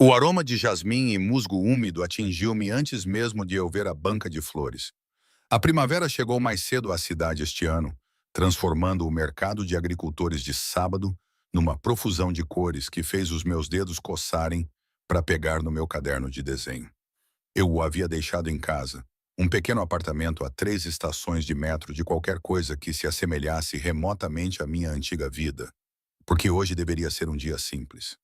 O aroma de jasmim e musgo úmido atingiu-me antes mesmo de eu ver a banca de flores. A primavera chegou mais cedo à cidade este ano, transformando o mercado de agricultores de sábado numa profusão de cores que fez os meus dedos coçarem para pegar no meu caderno de desenho. Eu o havia deixado em casa, um pequeno apartamento a 3 estações de metro de qualquer coisa que se assemelhasse remotamente à minha antiga vida, porque hoje deveria ser um dia simples.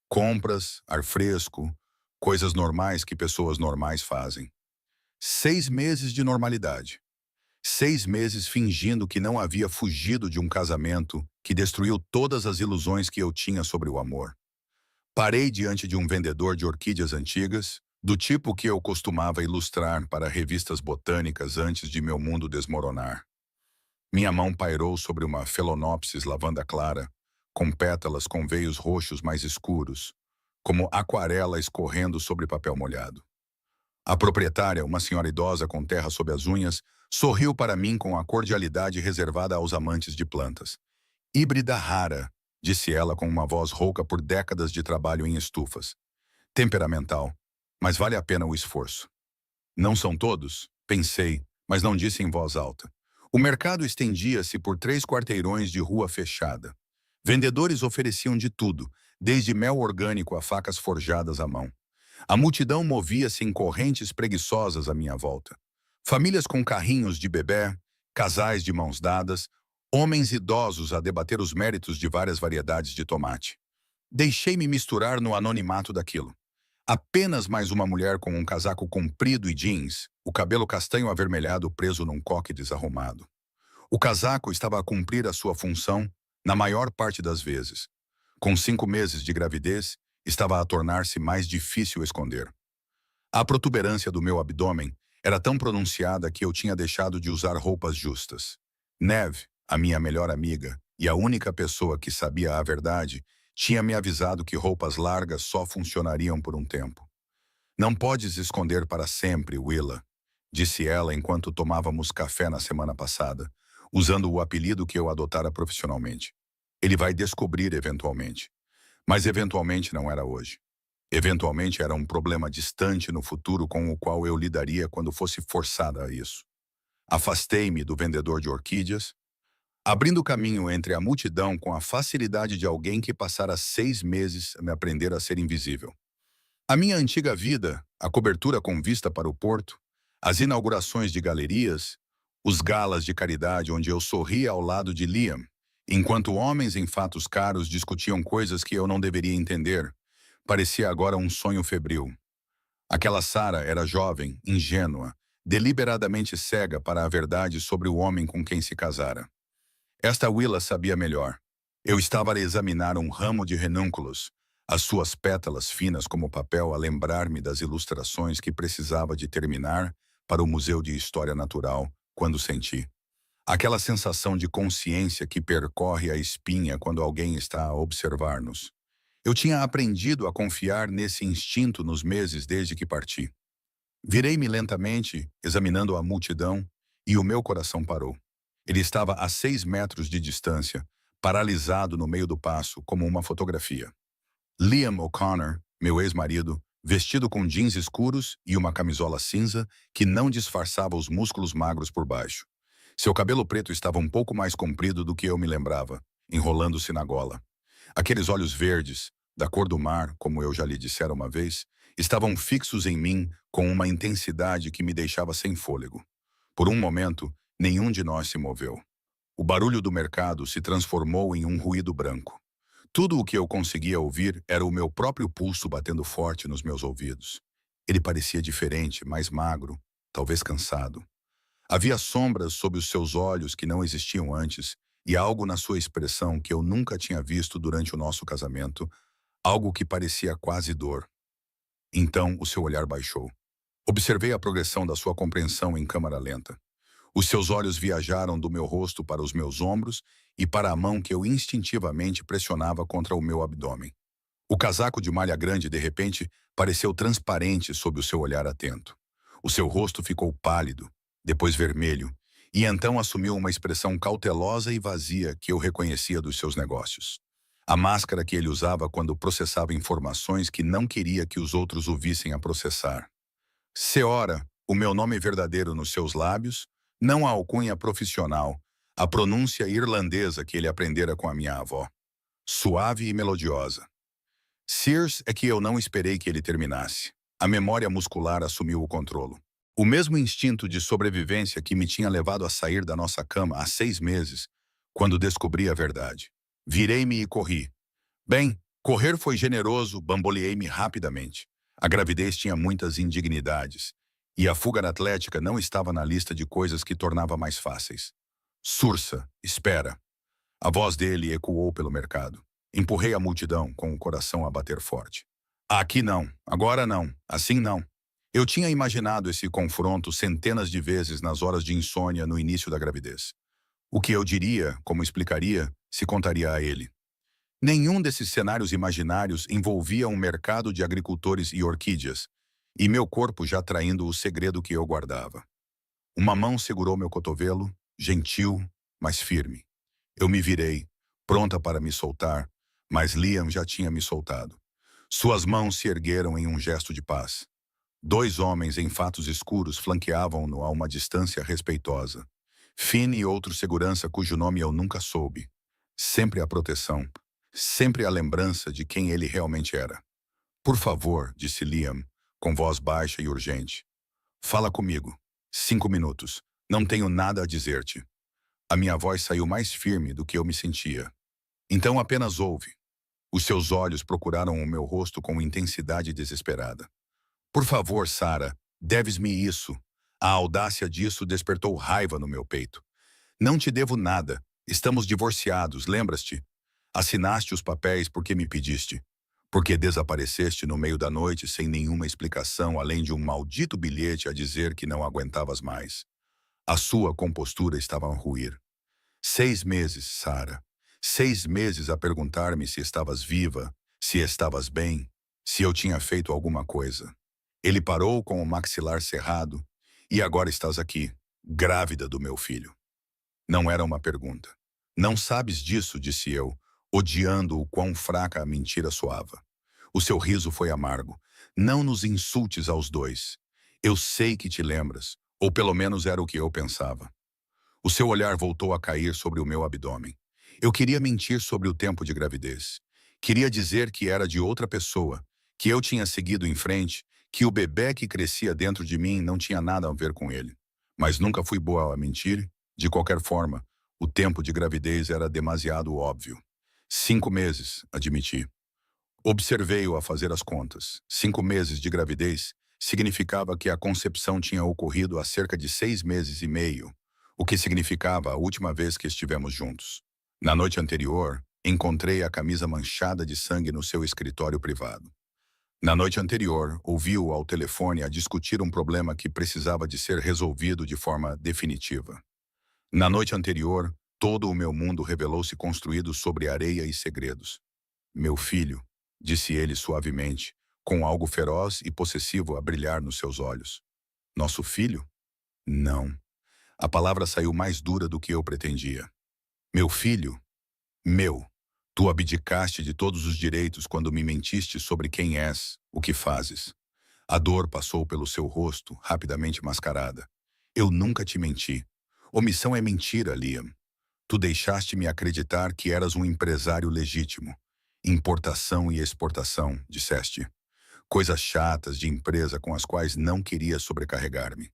Compras, ar fresco, coisas normais que pessoas normais fazem. 6 meses de normalidade. 6 meses fingindo que não havia fugido de um casamento que destruiu todas as ilusões que eu tinha sobre o amor. Parei diante de um vendedor de orquídeas antigas, do tipo que eu costumava ilustrar para revistas botânicas antes de meu mundo desmoronar. Minha mão pairou sobre uma Phalaenopsis lavanda clara, com pétalas com veios roxos mais escuros, como aquarela escorrendo sobre papel molhado. A proprietária, uma senhora idosa com terra sob as unhas, sorriu para mim com a cordialidade reservada aos amantes de plantas. Híbrida rara, disse ela com uma voz rouca por décadas de trabalho em estufas. Temperamental, mas vale a pena o esforço. Não são todos? Pensei, mas não disse em voz alta. O mercado estendia-se por 3 quarteirões de rua fechada. Vendedores ofereciam de tudo, desde mel orgânico a facas forjadas à mão. A multidão movia-se em correntes preguiçosas à minha volta. Famílias com carrinhos de bebê, casais de mãos dadas, homens idosos a debater os méritos de várias variedades de tomate. Deixei-me misturar no anonimato daquilo. Apenas mais uma mulher com um casaco comprido e jeans, o cabelo castanho avermelhado preso num coque desarrumado. O casaco estava a cumprir a sua função na maior parte das vezes. Com 5 meses de gravidez, estava a tornar-se mais difícil esconder. A protuberância do meu abdômen era tão pronunciada que eu tinha deixado de usar roupas justas. Neve, a minha melhor amiga e a única pessoa que sabia a verdade, tinha me avisado que roupas largas só funcionariam por um tempo. Não podes esconder para sempre, Willa, disse ela enquanto tomávamos café na semana passada, usando o apelido que eu adotara profissionalmente. Ele vai descobrir eventualmente. Mas eventualmente não era hoje. Eventualmente era um problema distante no futuro com o qual eu lidaria quando fosse forçada a isso. Afastei-me do vendedor de orquídeas, abrindo caminho entre a multidão com a facilidade de alguém que passara 6 meses a me aprender a ser invisível. A minha antiga vida, a cobertura com vista para o porto, as inaugurações de galerias, os galas de caridade onde eu sorria ao lado de Liam, enquanto homens em fatos caros discutiam coisas que eu não deveria entender, parecia agora um sonho febril. Aquela Sarah era jovem, ingênua, deliberadamente cega para a verdade sobre o homem com quem se casara. Esta Willa sabia melhor. Eu estava a examinar um ramo de renúnculos, as suas pétalas finas como papel a lembrar-me das ilustrações que precisava de terminar para o Museu de História Natural, quando senti. Aquela sensação de consciência que percorre a espinha quando alguém está a observar-nos. Eu tinha aprendido a confiar nesse instinto nos meses desde que parti. Virei-me lentamente, examinando a multidão, e o meu coração parou. Ele estava a 6 metros de distância, paralisado no meio do passo, como uma fotografia. Liam O'Connor, meu ex-marido, vestido com jeans escuros e uma camisola cinza que não disfarçava os músculos magros por baixo. Seu cabelo preto estava um pouco mais comprido do que eu me lembrava, enrolando-se na gola. Aqueles olhos verdes, da cor do mar, como eu já lhe dissera uma vez, estavam fixos em mim com uma intensidade que me deixava sem fôlego. Por um momento, nenhum de nós se moveu. O barulho do mercado se transformou em um ruído branco. Tudo o que eu conseguia ouvir era o meu próprio pulso batendo forte nos meus ouvidos. Ele parecia diferente, mais magro, talvez cansado. Havia sombras sob os seus olhos que não existiam antes, e algo na sua expressão que eu nunca tinha visto durante o nosso casamento, algo que parecia quase dor. Então o seu olhar baixou. Observei a progressão da sua compreensão em câmara lenta. Os seus olhos viajaram do meu rosto para os meus ombros e para a mão que eu instintivamente pressionava contra o meu abdômen. O casaco de malha grande, de repente, pareceu transparente sob o seu olhar atento. O seu rosto ficou pálido, depois vermelho, e então assumiu uma expressão cautelosa e vazia que eu reconhecia dos seus negócios. A máscara que ele usava quando processava informações que não queria que os outros o vissem a processar. Seora, o meu nome verdadeiro nos seus lábios, não a alcunha profissional, a pronúncia irlandesa que ele aprendera com a minha avó. Suave e melodiosa. Sears é que eu não esperei que ele terminasse. A memória muscular assumiu o controlo. O mesmo instinto de sobrevivência que me tinha levado a sair da nossa cama há 6 meses, quando descobri a verdade. Virei-me e corri. Bem, correr foi generoso, bamboleei-me rapidamente. A gravidez tinha muitas indignidades, e a fuga atlética não estava na lista de coisas que tornava mais fáceis. Sursa, espera. A voz dele ecoou pelo mercado. Empurrei a multidão, com o coração a bater forte. Aqui não, agora não, assim não. Eu tinha imaginado esse confronto centenas de vezes nas horas de insônia no início da gravidez. O que eu diria, como explicaria, se contaria a ele. Nenhum desses cenários imaginários envolvia um mercado de agricultores e orquídeas, e meu corpo já traindo o segredo que eu guardava. Uma mão segurou meu cotovelo, gentil, mas firme. Eu me virei, pronta para me soltar, mas Liam já tinha me soltado. Suas mãos se ergueram em um gesto de paz. 2 homens em fatos escuros flanqueavam-no a uma distância respeitosa. Finn e outro segurança cujo nome eu nunca soube. Sempre a proteção, sempre a lembrança de quem ele realmente era. Por favor, disse Liam, com voz baixa e urgente. Fala comigo. 5 minutos. Não tenho nada a dizer-te. A minha voz saiu mais firme do que eu me sentia. Então apenas ouve. Os seus olhos procuraram o meu rosto com intensidade desesperada. Por favor, Sarah, deves-me isso. A audácia disso despertou raiva no meu peito. Não te devo nada. Estamos divorciados, lembras-te? Assinaste os papéis porque me pediste. Porque desapareceste no meio da noite sem nenhuma explicação além de um maldito bilhete a dizer que não aguentavas mais. A sua compostura estava a ruir. 6 meses, Sarah. 6 meses a perguntar-me se estavas viva, se estavas bem, se eu tinha feito alguma coisa. Ele parou com o maxilar cerrado. E agora estás aqui, grávida do meu filho. Não era uma pergunta. Não sabes disso, disse eu, odiando o quão fraca a mentira soava. O seu riso foi amargo. Não nos insultes aos dois. Eu sei que te lembras, ou pelo menos era o que eu pensava. O seu olhar voltou a cair sobre o meu abdômen. Eu queria mentir sobre o tempo de gravidez. Queria dizer que era de outra pessoa, que eu tinha seguido em frente, que o bebê que crescia dentro de mim não tinha nada a ver com ele. Mas nunca fui boa a mentir. De qualquer forma, o tempo de gravidez era demasiado óbvio. 5 meses, admiti. Observei-o a fazer as contas. 5 meses de gravidez significava que a concepção tinha ocorrido há cerca de 6 meses e meio, o que significava a última vez que estivemos juntos. Na noite anterior, encontrei a camisa manchada de sangue no seu escritório privado. Na noite anterior, ouvi-o ao telefone a discutir um problema que precisava de ser resolvido de forma definitiva. Na noite anterior, todo o meu mundo revelou-se construído sobre areia e segredos. Meu filho, disse ele suavemente, com algo feroz e possessivo a brilhar nos seus olhos. Nosso filho? Não. A palavra saiu mais dura do que eu pretendia. Meu filho? Meu. Tu abdicaste de todos os direitos quando me mentiste sobre quem és, o que fazes. A dor passou pelo seu rosto, rapidamente mascarada. Eu nunca te menti. Omissão é mentira, Liam. Tu deixaste-me acreditar que eras um empresário legítimo. Importação e exportação, disseste. Coisas chatas de empresa com as quais não queria sobrecarregar-me.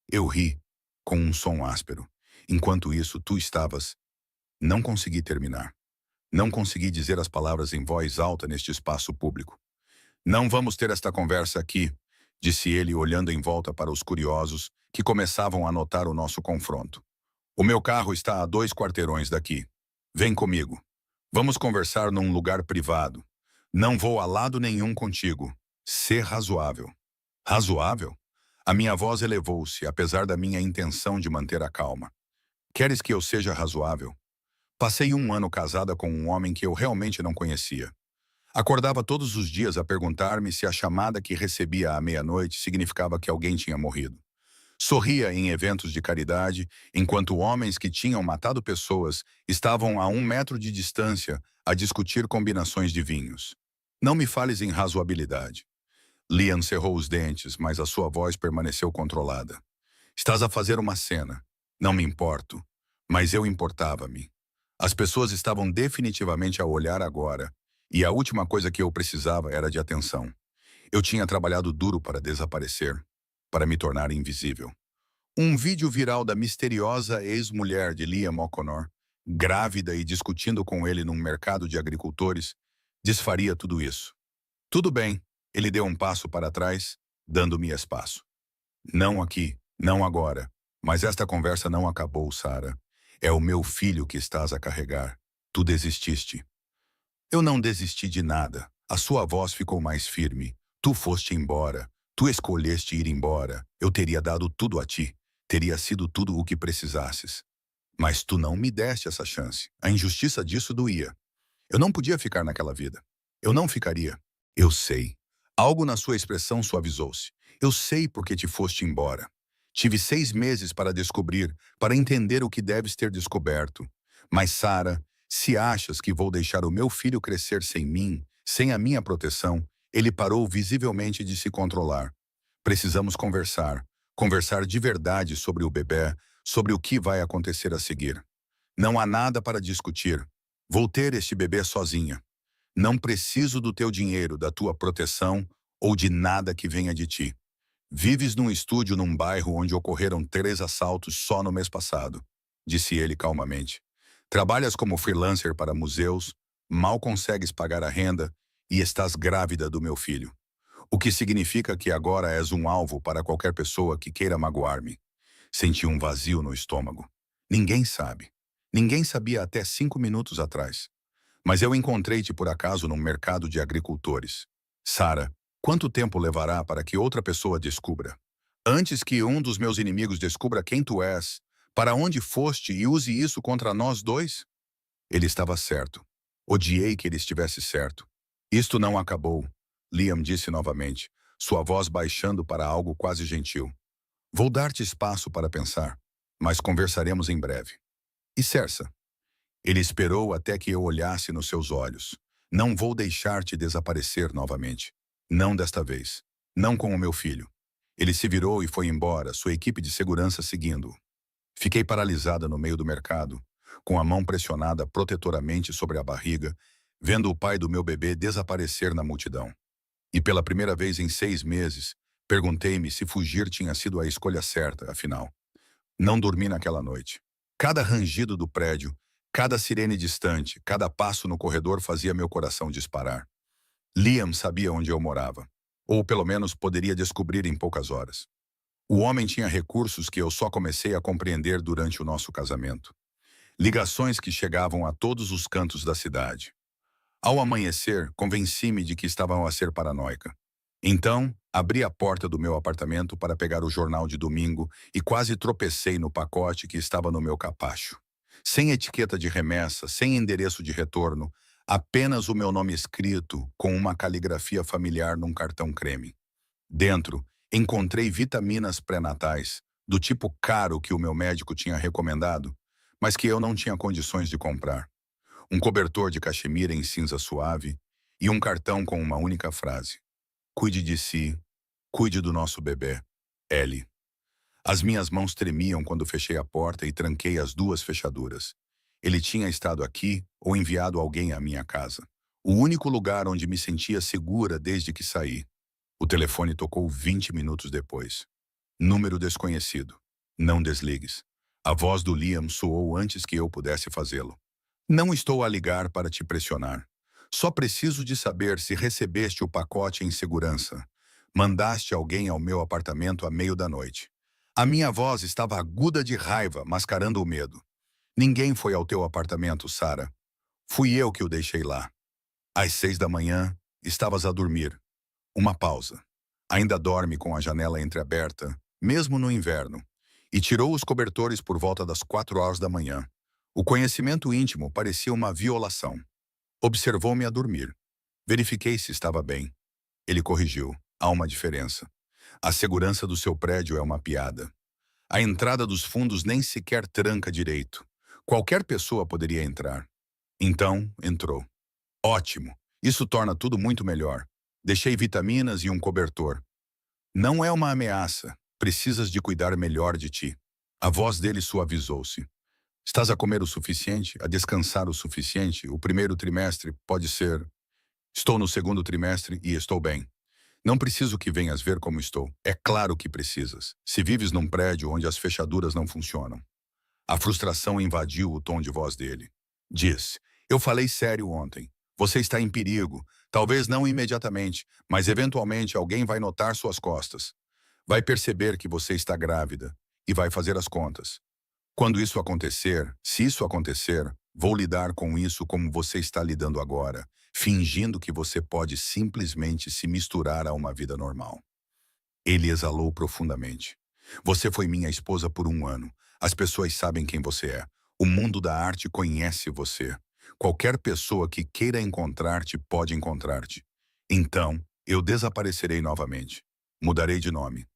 Eu ri, com um som áspero. Enquanto isso, tu estavas... Não consegui terminar. Não consegui dizer as palavras em voz alta neste espaço público. Não vamos ter esta conversa aqui, disse ele olhando em volta para os curiosos que começavam a notar o nosso confronto. O meu carro está a 2 quarteirões daqui. Vem comigo. Vamos conversar num lugar privado. Não vou a lado nenhum contigo. Ser razoável. Razoável? A minha voz elevou-se, apesar da minha intenção de manter a calma. Queres que eu seja razoável? Passei 1 ano casada com um homem que eu realmente não conhecia. Acordava todos os dias a perguntar-me se a chamada que recebia à meia-noite significava que alguém tinha morrido. Sorria em eventos de caridade, enquanto homens que tinham matado pessoas estavam a 1 metro de distância a discutir combinações de vinhos. Não me fales em razoabilidade. Liam cerrou os dentes, mas a sua voz permaneceu controlada. Estás a fazer uma cena. Não me importo. Mas eu importava-me. As pessoas estavam definitivamente a olhar agora, e a última coisa que eu precisava era de atenção. Eu tinha trabalhado duro para desaparecer, para me tornar invisível. Um vídeo viral da misteriosa ex-mulher de Liam O'Connor, grávida e discutindo com ele num mercado de agricultores, desfaria tudo isso. Tudo bem, ele deu um passo para trás, dando-me espaço. Não aqui, não agora. Mas esta conversa não acabou, Sarah. É o meu filho que estás a carregar. Tu desististe. Eu não desisti de nada. A sua voz ficou mais firme. Tu foste embora. Tu escolheste ir embora. Eu teria dado tudo a ti. Teria sido tudo o que precisasses. Mas tu não me deste essa chance. A injustiça disso doía. Eu não podia ficar naquela vida. Eu não ficaria. Eu sei. Algo na sua expressão suavizou-se. Eu sei porque te foste embora. Tive 6 meses para descobrir, para entender o que deves ter descoberto. Mas, Sarah, se achas que vou deixar o meu filho crescer sem mim, sem a minha proteção, ele parou visivelmente de se controlar. Precisamos conversar. Conversar de verdade sobre o bebê, sobre o que vai acontecer a seguir. Não há nada para discutir. Vou ter este bebê sozinha. Não preciso do teu dinheiro, da tua proteção ou de nada que venha de ti. Vives num estúdio num bairro onde ocorreram 3 assaltos só no mês passado, disse ele calmamente. Trabalhas como freelancer para museus, mal consegues pagar a renda e estás grávida do meu filho. O que significa que agora és um alvo para qualquer pessoa que queira magoar-me. Senti um vazio no estômago. Ninguém sabe. Ninguém sabia até 5 minutos atrás. Mas eu encontrei-te por acaso num mercado de agricultores. Sarah, quanto tempo levará para que outra pessoa descubra? Antes que um dos meus inimigos descubra quem tu és, para onde foste e use isso contra nós dois? Ele estava certo. Odiei que ele estivesse certo. Isto não acabou, Liam disse novamente, sua voz baixando para algo quase gentil. Vou dar-te espaço para pensar, mas conversaremos em breve. E Cersa? Ele esperou até que eu olhasse nos seus olhos. Não vou deixar-te desaparecer novamente. Não desta vez. Não com o meu filho. Ele se virou e foi embora, sua equipe de segurança seguindo-o. Fiquei paralisada no meio do mercado, com a mão pressionada protetoramente sobre a barriga, vendo o pai do meu bebê desaparecer na multidão. E pela primeira vez em 6 meses, perguntei-me se fugir tinha sido a escolha certa, afinal. Não dormi naquela noite. Cada rangido do prédio, cada sirene distante, cada passo no corredor fazia meu coração disparar. Liam sabia onde eu morava, ou pelo menos poderia descobrir em poucas horas. O homem tinha recursos que eu só comecei a compreender durante o nosso casamento. Ligações que chegavam a todos os cantos da cidade. Ao amanhecer, convenci-me de que estava a ser paranoica. Então, abri a porta do meu apartamento para pegar o jornal de domingo e quase tropecei no pacote que estava no meu capacho. Sem etiqueta de remessa, sem endereço de retorno, apenas o meu nome escrito com uma caligrafia familiar num cartão creme. Dentro, encontrei vitaminas pré-natais, do tipo caro que o meu médico tinha recomendado, mas que eu não tinha condições de comprar. Um cobertor de cachemira em cinza suave e um cartão com uma única frase. Cuide de si, cuide do nosso bebê, Ellie. As minhas mãos tremiam quando fechei a porta e tranquei as 2 fechaduras. Ele tinha estado aqui ou enviado alguém à minha casa. O único lugar onde me sentia segura desde que saí. O telefone tocou 20 minutos depois. Número desconhecido. Não desligues. A voz do Liam soou antes que eu pudesse fazê-lo. Não estou a ligar para te pressionar. Só preciso de saber se recebeste o pacote em segurança. Mandaste alguém ao meu apartamento à meio da noite. A minha voz estava aguda de raiva, mascarando o medo. Ninguém foi ao teu apartamento, Sarah. Fui eu que o deixei lá. Às 6 da manhã, estavas a dormir. Uma pausa. Ainda dorme com a janela entreaberta, mesmo no inverno. E tirou os cobertores por volta das 4 horas da manhã. O conhecimento íntimo parecia uma violação. Observou-me a dormir. Verifiquei se estava bem. Ele corrigiu. Há uma diferença. A segurança do seu prédio é uma piada. A entrada dos fundos nem sequer tranca direito. Qualquer pessoa poderia entrar. Então, entrou. Ótimo. Isso torna tudo muito melhor. Deixei vitaminas e um cobertor. Não é uma ameaça. Precisas de cuidar melhor de ti. A voz dele suavizou-se. Estás a comer o suficiente? A descansar o suficiente? O primeiro trimestre pode ser... Estou no segundo trimestre e estou bem. Não preciso que venhas ver como estou. É claro que precisas. Se vives num prédio onde as fechaduras não funcionam. A frustração invadiu o tom de voz dele. Diz, eu falei sério ontem. Você está em perigo. Talvez não imediatamente, mas eventualmente alguém vai notar suas costas. Vai perceber que você está grávida e vai fazer as contas. Quando isso acontecer, se isso acontecer, vou lidar com isso como você está lidando agora, fingindo que você pode simplesmente se misturar a uma vida normal. Ele exalou profundamente. Você foi minha esposa por 1 ano. As pessoas sabem quem você é. O mundo da arte conhece você. Qualquer pessoa que queira encontrar-te pode encontrar-te. Então, eu desaparecerei novamente. Mudarei de nome.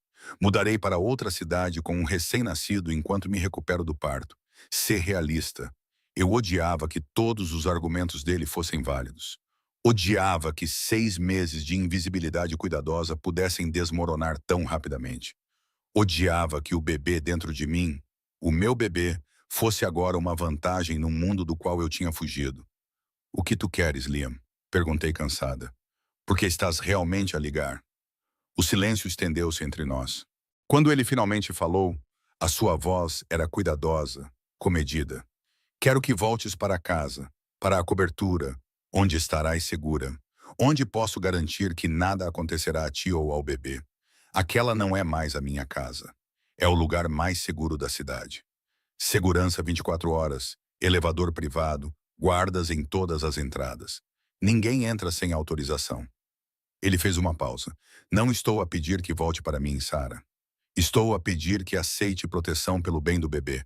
Mudarei para outra cidade com um recém-nascido enquanto me recupero do parto. Ser realista. Eu odiava que todos os argumentos dele fossem válidos. Odiava que 6 meses de invisibilidade cuidadosa pudessem desmoronar tão rapidamente. Odiava que o bebê dentro de mim, o meu bebê, fosse agora uma vantagem num mundo do qual eu tinha fugido. O que tu queres, Liam? Perguntei cansada. Porque estás realmente a ligar? O silêncio estendeu-se entre nós. Quando ele finalmente falou, a sua voz era cuidadosa, comedida. Quero que voltes para casa, para a cobertura, onde estarás segura, onde posso garantir que nada acontecerá a ti ou ao bebê. Aquela não é mais a minha casa. É o lugar mais seguro da cidade. Segurança 24 horas, elevador privado, guardas em todas as entradas. Ninguém entra sem autorização. Ele fez uma pausa. Não estou a pedir que volte para mim, Sarah. Estou a pedir que aceite proteção pelo bem do bebê.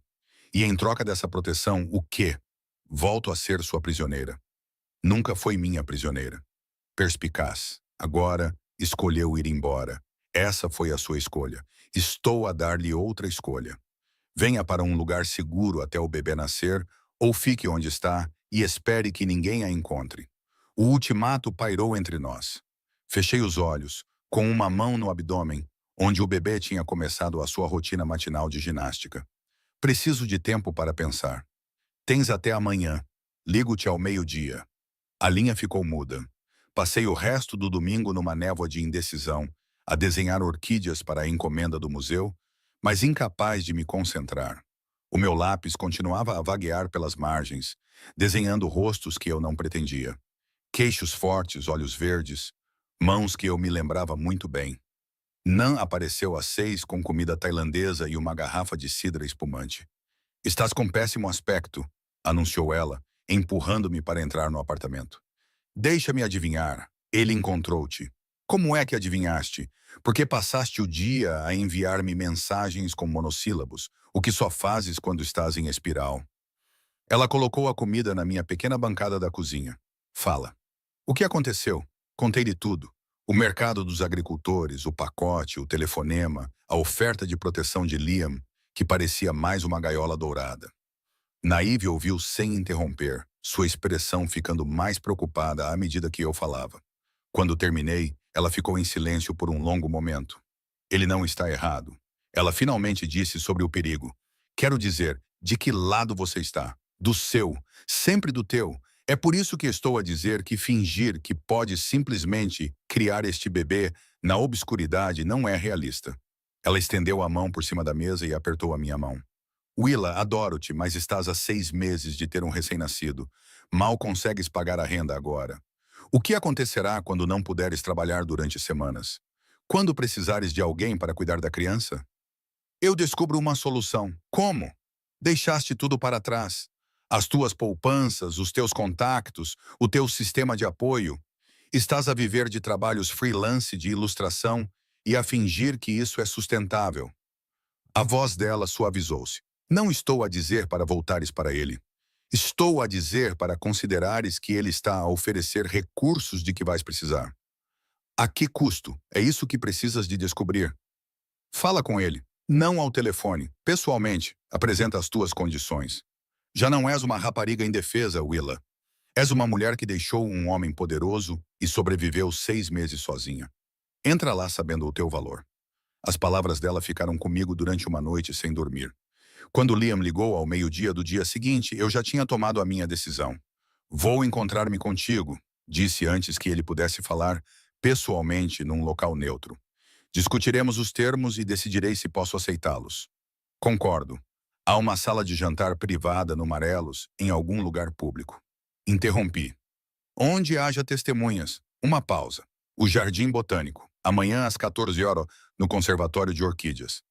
E em troca dessa proteção, o quê? Volto a ser sua prisioneira. Nunca foi minha prisioneira. Perspicaz. Agora, escolheu ir embora. Essa foi a sua escolha. Estou a dar-lhe outra escolha. Venha para um lugar seguro até o bebê nascer, ou fique onde está e espere que ninguém a encontre. O ultimato pairou entre nós. Fechei os olhos, com uma mão no abdômen, onde o bebê tinha começado a sua rotina matinal de ginástica. Preciso de tempo para pensar. Tens até amanhã. Ligo-te ao meio-dia. A linha ficou muda. Passei o resto do domingo numa névoa de indecisão, a desenhar orquídeas para a encomenda do museu, mas incapaz de me concentrar. O meu lápis continuava a vaguear pelas margens, desenhando rostos que eu não pretendia. Queixos fortes, olhos verdes, mãos que eu me lembrava muito bem. Nan apareceu às 6 com comida tailandesa e uma garrafa de cidra espumante. Estás com péssimo aspecto, anunciou ela, empurrando-me para entrar no apartamento. Deixa-me adivinhar, ele encontrou-te. Como é que adivinhaste? Porque passaste o dia a enviar-me mensagens com monossílabos, o que só fazes quando estás em espiral. Ela colocou a comida na minha pequena bancada da cozinha. Fala. O que aconteceu? Contei-lhe tudo. O mercado dos agricultores, o pacote, o telefonema, a oferta de proteção de Liam, que parecia mais uma gaiola dourada. Naive ouviu sem interromper, sua expressão ficando mais preocupada à medida que eu falava. Quando terminei, ela ficou em silêncio por um longo momento. Ele não está errado. Ela finalmente disse sobre o perigo. Quero dizer, de que lado você está? Do seu, sempre do teu. É por isso que estou a dizer que fingir que pode simplesmente criar este bebê na obscuridade não é realista. Ela estendeu a mão por cima da mesa e apertou a minha mão. Willa, adoro-te, mas estás há 6 meses de ter um recém-nascido. Mal consegues pagar a renda agora. O que acontecerá quando não puderes trabalhar durante semanas? Quando precisares de alguém para cuidar da criança? Eu descubro uma solução. Como? Deixaste tudo para trás. As tuas poupanças, os teus contactos, o teu sistema de apoio. Estás a viver de trabalhos freelance de ilustração e a fingir que isso é sustentável. A voz dela suavizou-se. Não estou a dizer para voltares para ele. Estou a dizer para considerares que ele está a oferecer recursos de que vais precisar. A que custo? É isso que precisas de descobrir. Fala com ele. Não ao telefone. Pessoalmente, apresenta as tuas condições. Já não és uma rapariga indefesa, Willa. És uma mulher que deixou um homem poderoso e sobreviveu 6 meses sozinha. Entra lá sabendo o teu valor. As palavras dela ficaram comigo durante uma noite sem dormir. Quando Liam ligou ao meio-dia do dia seguinte, eu já tinha tomado a minha decisão. Vou encontrar-me contigo, disse antes que ele pudesse falar pessoalmente num local neutro. Discutiremos os termos e decidirei se posso aceitá-los. Concordo. Há uma sala de jantar privada no Marelos, em algum lugar público. Interrompi. Onde haja testemunhas. Uma pausa. O Jardim Botânico. Amanhã às 14 horas, no Conservatório de Orquídeas.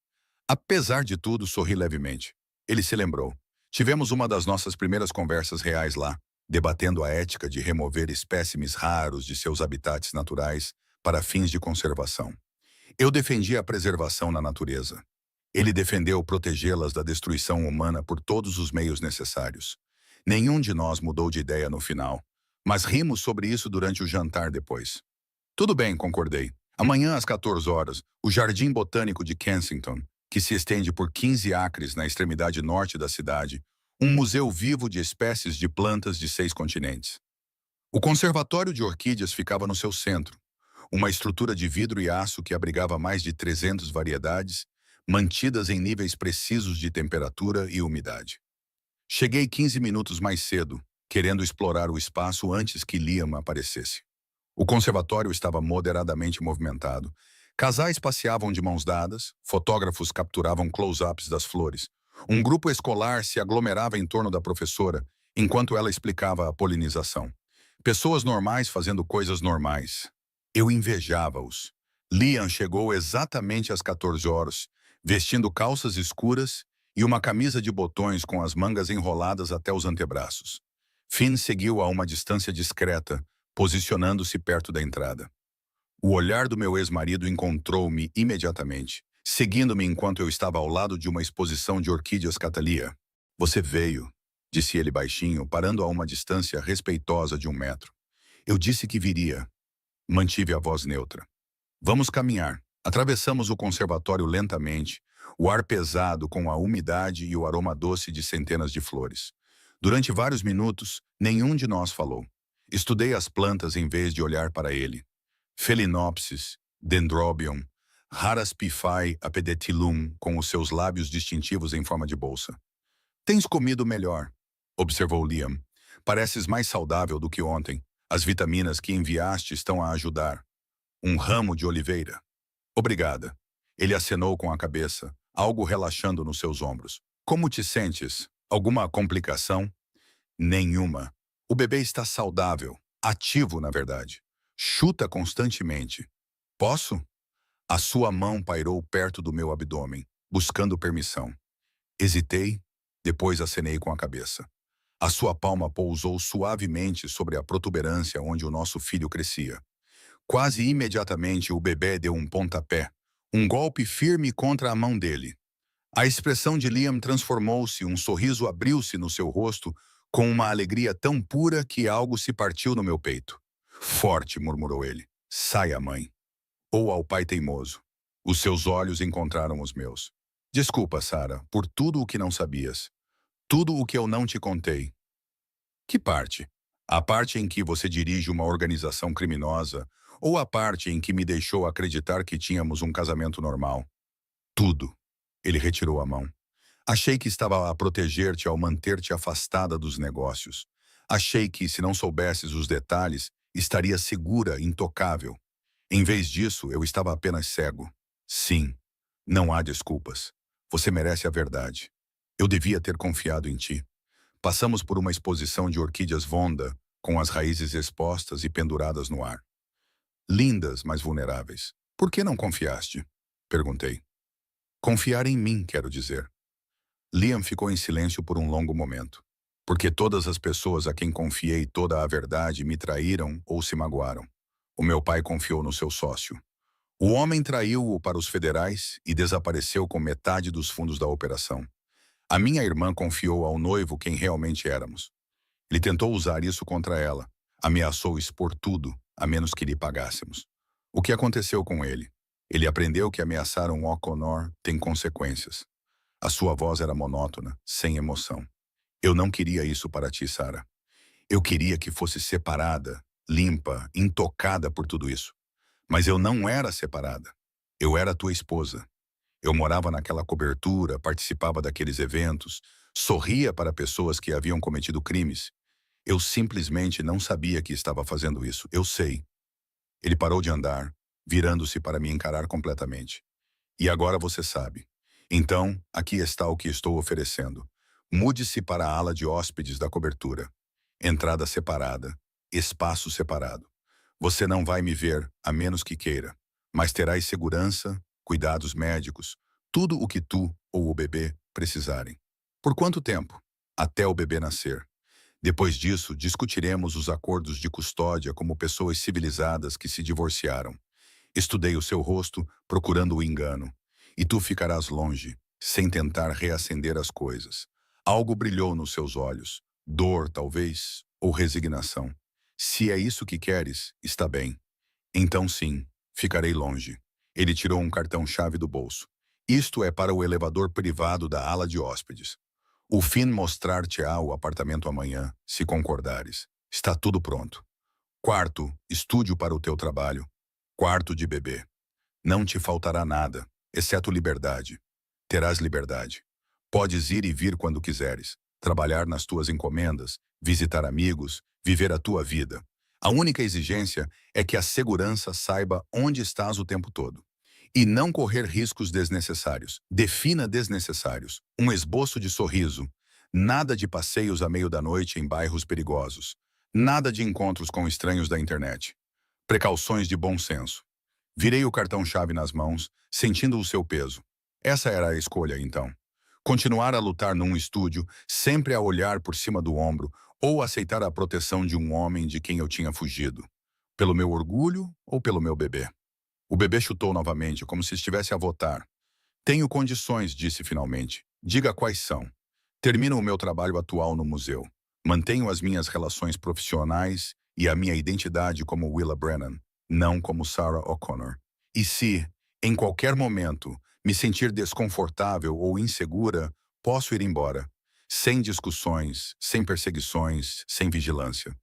Apesar de tudo, sorri levemente. Ele se lembrou. Tivemos uma das nossas primeiras conversas reais lá, debatendo a ética de remover espécimes raros de seus habitats naturais para fins de conservação. Eu defendi a preservação na natureza. Ele defendeu protegê-las da destruição humana por todos os meios necessários. Nenhum de nós mudou de ideia no final, mas rimos sobre isso durante o jantar depois. Tudo bem, concordei. Amanhã às 14 horas, o Jardim Botânico de Kensington, que se estende por 15 acres na extremidade norte da cidade, um museu vivo de espécies de plantas de 6 continentes. O Conservatório de Orquídeas ficava no seu centro, uma estrutura de vidro e aço que abrigava mais de 300 variedades, mantidas em níveis precisos de temperatura e umidade. Cheguei 15 minutos mais cedo, querendo explorar o espaço antes que Liam aparecesse. O conservatório estava moderadamente movimentado. Casais passeavam de mãos dadas, fotógrafos capturavam close-ups das flores. Um grupo escolar se aglomerava em torno da professora, enquanto ela explicava a polinização. Pessoas normais fazendo coisas normais. Eu invejava-os. Liam chegou exatamente às 14 horas, vestindo calças escuras e uma camisa de botões com as mangas enroladas até os antebraços. Finn seguiu a uma distância discreta, posicionando-se perto da entrada. O olhar do meu ex-marido encontrou-me imediatamente, seguindo-me enquanto eu estava ao lado de uma exposição de orquídeas Catalia. Você veio, disse ele baixinho, parando a uma distância respeitosa de 1 metro. Eu disse que viria. Mantive a voz neutra. Vamos caminhar. Atravessamos o conservatório lentamente, o ar pesado com a umidade e o aroma doce de centenas de flores. Durante vários minutos, nenhum de nós falou. Estudei as plantas em vez de olhar para ele. Phalaenopsis, Dendrobium, Haraspify apedetilum, com os seus lábios distintivos em forma de bolsa. Tens comido melhor, observou Liam. Pareces mais saudável do que ontem. As vitaminas que enviaste estão a ajudar. Um ramo de oliveira. Obrigada. Ele acenou com a cabeça, algo relaxando nos seus ombros. Como te sentes? Alguma complicação? Nenhuma. O bebê está saudável, ativo, na verdade. Chuta constantemente. Posso? A sua mão pairou perto do meu abdômen, buscando permissão. Hesitei, depois acenei com a cabeça. A sua palma pousou suavemente sobre a protuberância onde o nosso filho crescia. Quase imediatamente o bebê deu um pontapé, um golpe firme contra a mão dele. A expressão de Liam transformou-se, um sorriso abriu-se no seu rosto com uma alegria tão pura que algo se partiu no meu peito. Forte, murmurou ele. Saia, mãe. Ou ao pai teimoso. Os seus olhos encontraram os meus. Desculpa, Sarah, por tudo o que não sabias. Tudo o que eu não te contei. Que parte? A parte em que você dirige uma organização criminosa ou a parte em que me deixou acreditar que tínhamos um casamento normal? Tudo. Ele retirou a mão. Achei que estava a proteger-te ao manter-te afastada dos negócios. Achei que, se não soubesses os detalhes, estaria segura, intocável. Em vez disso, eu estava apenas cego. Sim, não há desculpas. Você merece a verdade. Eu devia ter confiado em ti. Passamos por uma exposição de orquídeas Vonda, com as raízes expostas e penduradas no ar. Lindas, mas vulneráveis. Por que não confiaste? Perguntei. Confiar em mim, quero dizer. Liam ficou em silêncio por um longo momento. Porque todas as pessoas a quem confiei toda a verdade me traíram ou se magoaram. O meu pai confiou no seu sócio. O homem traiu-o para os federais e desapareceu com metade dos fundos da operação. A minha irmã confiou ao noivo quem realmente éramos. Ele tentou usar isso contra ela. Ameaçou expor tudo, a menos que lhe pagássemos. O que aconteceu com ele? Ele aprendeu que ameaçar um O'Connor tem consequências. A sua voz era monótona, sem emoção. Eu não queria isso para ti, Sarah. Eu queria que fosse separada, limpa, intocada por tudo isso. Mas eu não era separada. Eu era tua esposa. Eu morava naquela cobertura, participava daqueles eventos, sorria para pessoas que haviam cometido crimes. Eu simplesmente não sabia que estava fazendo isso. Eu sei. Ele parou de andar, virando-se para me encarar completamente. E agora você sabe. Então, aqui está o que estou oferecendo. Mude-se para a ala de hóspedes da cobertura. Entrada separada, espaço separado. Você não vai me ver, a menos que queira, mas terás segurança, cuidados médicos, tudo o que tu ou o bebê precisarem. Por quanto tempo? Até o bebê nascer. Depois disso, discutiremos os acordos de custódia como pessoas civilizadas que se divorciaram. Estudei o seu rosto, procurando o engano. E tu ficarás longe, sem tentar reacender as coisas. Algo brilhou nos seus olhos. Dor, talvez, ou resignação. Se é isso que queres, está bem. Então sim, ficarei longe. Ele tirou um cartão-chave do bolso. Isto é para o elevador privado da ala de hóspedes. O Finn mostrar-te-á o apartamento amanhã, se concordares. Está tudo pronto. Quarto, estúdio para o teu trabalho. Quarto de bebê. Não te faltará nada, exceto liberdade. Terás liberdade. Podes ir e vir quando quiseres, trabalhar nas tuas encomendas, visitar amigos, viver a tua vida. A única exigência é que a segurança saiba onde estás o tempo todo. E não correr riscos desnecessários. Defina desnecessários. Um esboço de sorriso. Nada de passeios à meio da noite em bairros perigosos. Nada de encontros com estranhos da internet. Precauções de bom senso. Virei o cartão-chave nas mãos, sentindo o seu peso. Essa era a escolha, então. Continuar a lutar num estúdio, sempre a olhar por cima do ombro, ou aceitar a proteção de um homem de quem eu tinha fugido. Pelo meu orgulho ou pelo meu bebê? O bebê chutou novamente, como se estivesse a votar. Tenho condições, disse finalmente. Diga quais são. Termino o meu trabalho atual no museu. Mantenho as minhas relações profissionais e a minha identidade como Willa Brennan, não como Sarah O'Connor. E se, em qualquer momento, me sentir desconfortável ou insegura, posso ir embora. Sem discussões, sem perseguições, sem vigilância.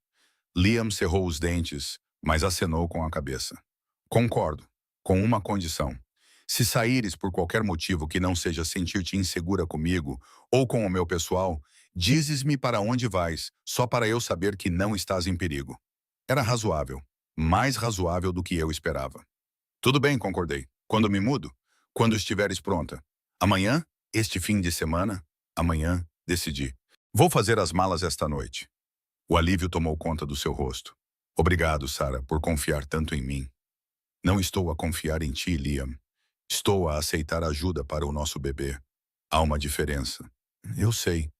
Liam cerrou os dentes, mas acenou com a cabeça. Concordo, com uma condição. Se saíres por qualquer motivo que não seja sentir-te insegura comigo ou com o meu pessoal, dizes-me para onde vais, só para eu saber que não estás em perigo. Era razoável, mais razoável do que eu esperava. Tudo bem, concordei. Quando me mudo? Quando estiveres pronta. Amanhã? Este fim de semana? Amanhã, decidi. Vou fazer as malas esta noite. O alívio tomou conta do seu rosto. Obrigado, Sarah, por confiar tanto em mim. Não estou a confiar em ti, Liam. Estou a aceitar ajuda para o nosso bebê. Há uma diferença. Eu sei.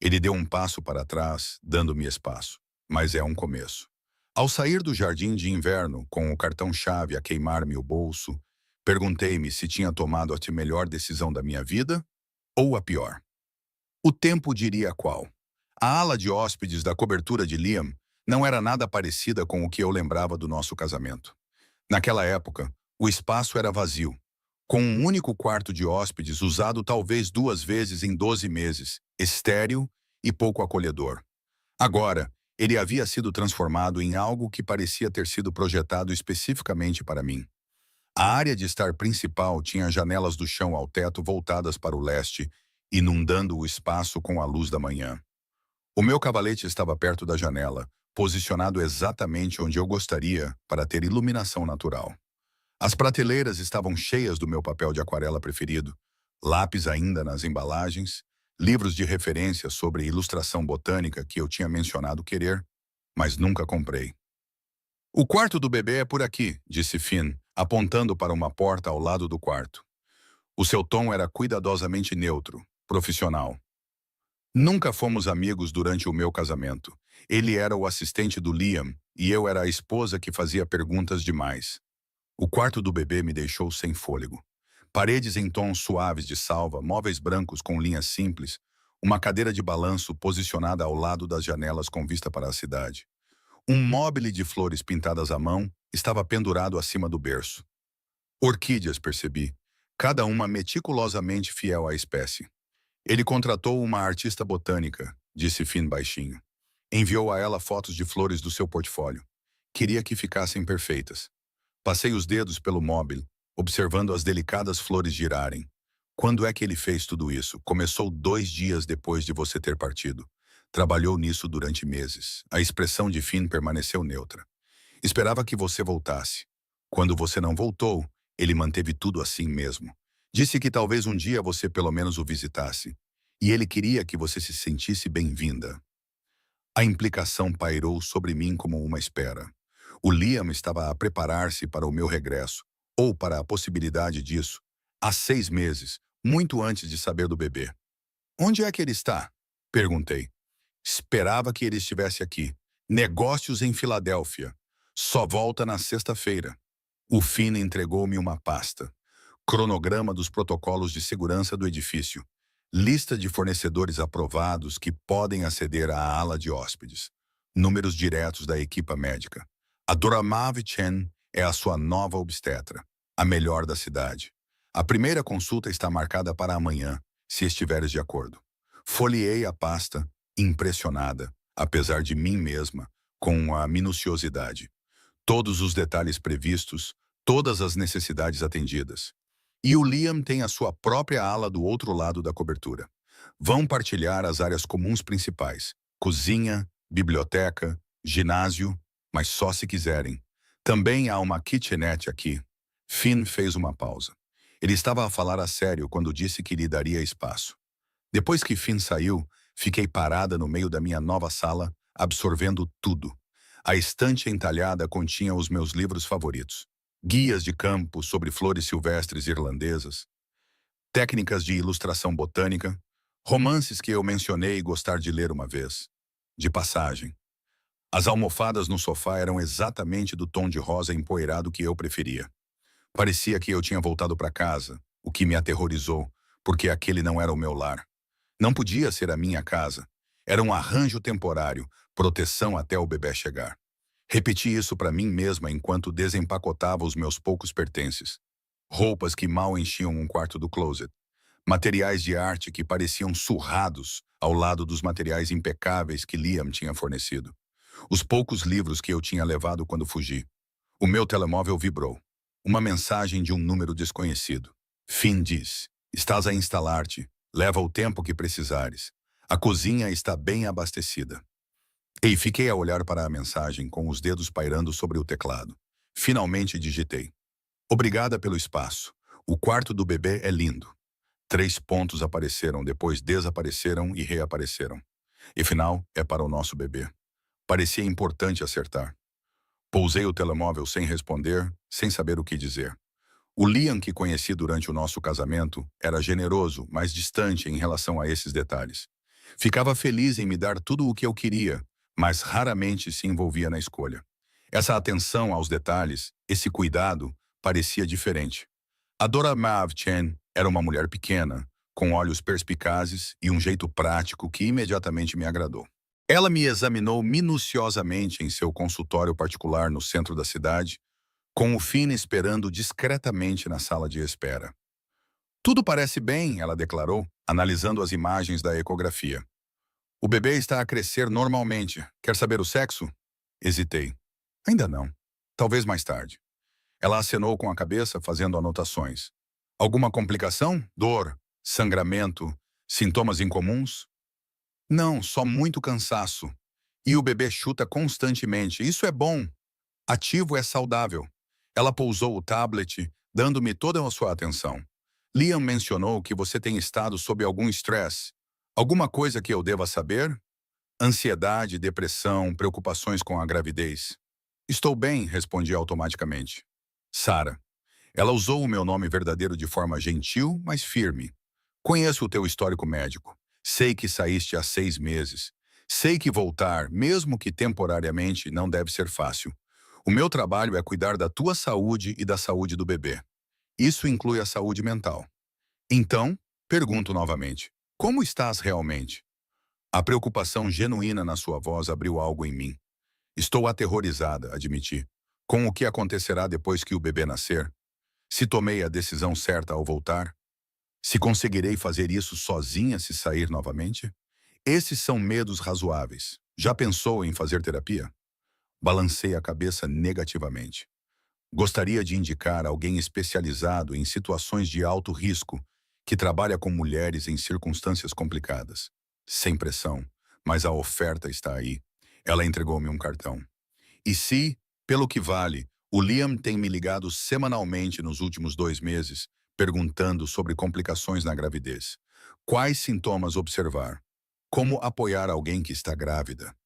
Ele deu um passo para trás, dando-me espaço. Mas é um começo. Ao sair do jardim de inverno, com o cartão-chave a queimar-me o bolso, perguntei-me se tinha tomado a melhor decisão da minha vida ou a pior. O tempo diria qual. A ala de hóspedes da cobertura de Liam não era nada parecida com o que eu lembrava do nosso casamento. Naquela época, o espaço era vazio, com um único quarto de hóspedes usado talvez 2 vezes em 12 meses, estéril e pouco acolhedor. Agora, ele havia sido transformado em algo que parecia ter sido projetado especificamente para mim. A área de estar principal tinha janelas do chão ao teto voltadas para o leste, inundando o espaço com a luz da manhã. O meu cavalete estava perto da janela, posicionado exatamente onde eu gostaria para ter iluminação natural. As prateleiras estavam cheias do meu papel de aquarela preferido, lápis ainda nas embalagens, livros de referência sobre ilustração botânica que eu tinha mencionado querer, mas nunca comprei. O quarto do bebê é por aqui, disse Finn, apontando para uma porta ao lado do quarto. O seu tom era cuidadosamente neutro, profissional. Nunca fomos amigos durante o meu casamento. Ele era o assistente do Liam e eu era a esposa que fazia perguntas demais. O quarto do bebê me deixou sem fôlego. Paredes em tons suaves de salva, móveis brancos com linhas simples, uma cadeira de balanço posicionada ao lado das janelas com vista para a cidade. Um móbile de flores pintadas à mão estava pendurado acima do berço. Orquídeas, percebi. Cada uma meticulosamente fiel à espécie. Ele contratou uma artista botânica, disse Finn baixinho. Enviou a ela fotos de flores do seu portfólio. Queria que ficassem perfeitas. Passei os dedos pelo móvel, observando as delicadas flores girarem. Quando é que ele fez tudo isso? Começou 2 dias depois de você ter partido. Trabalhou nisso durante meses. A expressão de Finn permaneceu neutra. Esperava que você voltasse. Quando você não voltou, ele manteve tudo assim mesmo. Disse que talvez um dia você pelo menos o visitasse. E ele queria que você se sentisse bem-vinda. A implicação pairou sobre mim como uma espera. O Liam estava a preparar-se para o meu regresso, ou para a possibilidade disso, há 6 meses, muito antes de saber do bebê. Onde é que ele está? Perguntei. Esperava que ele estivesse aqui. Negócios em Filadélfia. Só volta na sexta-feira. O Finn entregou-me uma pasta. Cronograma dos protocolos de segurança do edifício. Lista de fornecedores aprovados que podem aceder à ala de hóspedes. Números diretos da equipa médica. A Doramav Chen é a sua nova obstetra, a melhor da cidade. A primeira consulta está marcada para amanhã, se estiveres de acordo. Folheei a pasta, impressionada, apesar de mim mesma, com a minuciosidade. Todos os detalhes previstos, todas as necessidades atendidas. E o Liam tem a sua própria ala do outro lado da cobertura. Vão partilhar as áreas comuns principais: cozinha, biblioteca, ginásio, mas só se quiserem. Também há uma kitchenette aqui. Finn fez uma pausa. Ele estava a falar a sério quando disse que lhe daria espaço. Depois que Finn saiu, fiquei parada no meio da minha nova sala, absorvendo tudo. A estante entalhada continha os meus livros favoritos. Guias de campo sobre flores silvestres irlandesas, técnicas de ilustração botânica, romances que eu mencionei gostar de ler uma vez. De passagem. As almofadas no sofá eram exatamente do tom de rosa empoeirado que eu preferia. Parecia que eu tinha voltado para casa, o que me aterrorizou, porque aquele não era o meu lar. Não podia ser a minha casa. Era um arranjo temporário, proteção até o bebê chegar. Repeti isso para mim mesma enquanto desempacotava os meus poucos pertences. Roupas que mal enchiam um quarto do closet. Materiais de arte que pareciam surrados ao lado dos materiais impecáveis que Liam tinha fornecido. Os poucos livros que eu tinha levado quando fugi. O meu telemóvel vibrou. Uma mensagem de um número desconhecido. Finn diz: estás a instalar-te. Leva o tempo que precisares. A cozinha está bem abastecida. E fiquei a olhar para a mensagem com os dedos pairando sobre o teclado. Finalmente digitei. Obrigada pelo espaço. O quarto do bebê é lindo. 3 pontos apareceram, depois desapareceram e reapareceram. E final é para o nosso bebê. Parecia importante acertar. Pousei o telemóvel sem responder, sem saber o que dizer. O Liam que conheci durante o nosso casamento era generoso, mas distante em relação a esses detalhes. Ficava feliz em me dar tudo o que eu queria, mas raramente se envolvia na escolha. Essa atenção aos detalhes, esse cuidado, parecia diferente. A Doramav Chen era uma mulher pequena, com olhos perspicazes e um jeito prático que imediatamente me agradou. Ela me examinou minuciosamente em seu consultório particular no centro da cidade, com o Finn esperando discretamente na sala de espera. Tudo parece bem, ela declarou, analisando as imagens da ecografia. O bebê está a crescer normalmente. Quer saber o sexo? Hesitei. Ainda não. Talvez mais tarde. Ela acenou com a cabeça, fazendo anotações. Alguma complicação? Dor? Sangramento? Sintomas incomuns? Não, só muito cansaço. E o bebê chuta constantemente. Isso é bom. Ativo é saudável. Ela pousou o tablet, dando-me toda a sua atenção. Liam mencionou que você tem estado sob algum estresse. Alguma coisa que eu deva saber? Ansiedade, depressão, preocupações com a gravidez. Estou bem, respondi automaticamente. Sara. Ela usou o meu nome verdadeiro de forma gentil, mas firme. Conheço o teu histórico médico. Sei que saíste há 6 meses. Sei que voltar, mesmo que temporariamente, não deve ser fácil. O meu trabalho é cuidar da tua saúde e da saúde do bebê. Isso inclui a saúde mental. Então, pergunto novamente, como estás realmente? A preocupação genuína na sua voz abriu algo em mim. Estou aterrorizada, admiti, com o que acontecerá depois que o bebê nascer. Se tomei a decisão certa ao voltar? Se conseguirei fazer isso sozinha se sair novamente? Esses são medos razoáveis. Já pensou em fazer terapia? Balancei a cabeça negativamente. Gostaria de indicar alguém especializado em situações de alto risco, que trabalha com mulheres em circunstâncias complicadas. Sem pressão, mas a oferta está aí. Ela entregou-me um cartão. E se, pelo que vale, o Liam tem me ligado semanalmente nos últimos 2 meses, perguntando sobre complicações na gravidez. Quais sintomas observar? Como apoiar alguém que está grávida?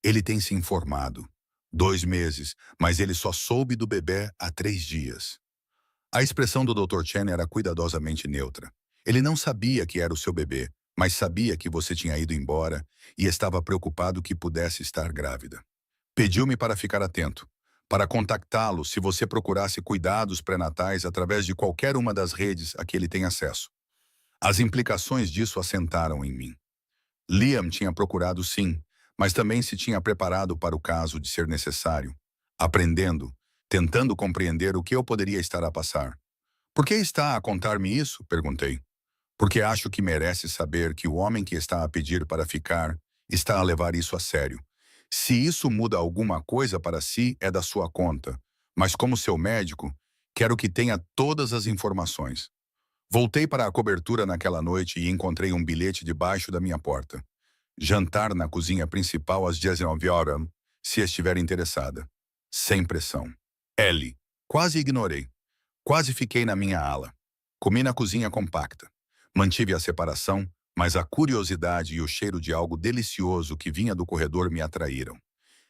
Ele tem se informado. 2 meses, mas ele só soube do bebê há 3 dias. A expressão do Dr. Chen era cuidadosamente neutra. Ele não sabia que era o seu bebê, mas sabia que você tinha ido embora e estava preocupado que pudesse estar grávida. Pediu-me para ficar atento, para contactá-lo se você procurasse cuidados pré-natais através de qualquer uma das redes a que ele tem acesso. As implicações disso assentaram em mim. Liam tinha procurado sim, mas também se tinha preparado para o caso de ser necessário, aprendendo, tentando compreender o que eu poderia estar a passar. Por que está a contar-me isso? Perguntei. Porque acho que merece saber que o homem que está a pedir para ficar está a levar isso a sério. Se isso muda alguma coisa para si, é da sua conta. Mas como seu médico, quero que tenha todas as informações. Voltei para a cobertura naquela noite e encontrei um bilhete debaixo da minha porta. Jantar na cozinha principal às 19 horas, se estiver interessada. Sem pressão. L. Quase ignorei. Quase fiquei na minha ala. Comi na cozinha compacta. Mantive a separação, mas a curiosidade e o cheiro de algo delicioso que vinha do corredor me atraíram.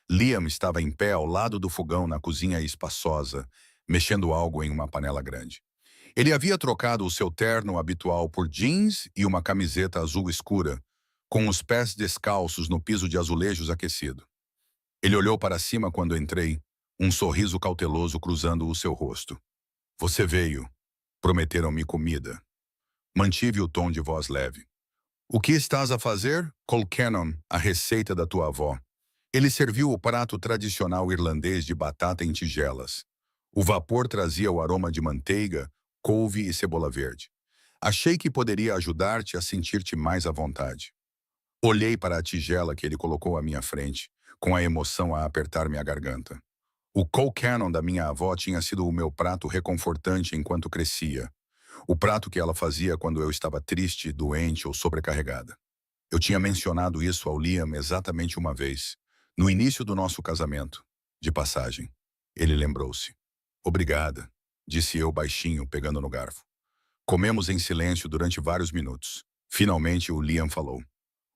Liam estava em pé ao lado do fogão na cozinha espaçosa, mexendo algo em uma panela grande. Ele havia trocado o seu terno habitual por jeans e uma camiseta azul escura, com os pés descalços no piso de azulejos aquecido. Ele olhou para cima quando entrei, um sorriso cauteloso cruzando o seu rosto. Você veio. Prometeram-me comida. Mantive o tom de voz leve. O que estás a fazer? Colcannon, a receita da tua avó. Ele serviu o prato tradicional irlandês de batata em tigelas. O vapor trazia o aroma de manteiga, couve e cebola verde. Achei que poderia ajudar-te a sentir-te mais à vontade. Olhei para a tigela que ele colocou à minha frente, com a emoção a apertar minha garganta. O Colcannon da minha avó tinha sido o meu prato reconfortante enquanto crescia. O prato que ela fazia quando eu estava triste, doente ou sobrecarregada. Eu tinha mencionado isso ao Liam exatamente uma vez, no início do nosso casamento. De passagem. Ele lembrou-se. Obrigada, disse eu baixinho, pegando no garfo. Comemos em silêncio durante vários minutos. Finalmente, o Liam falou.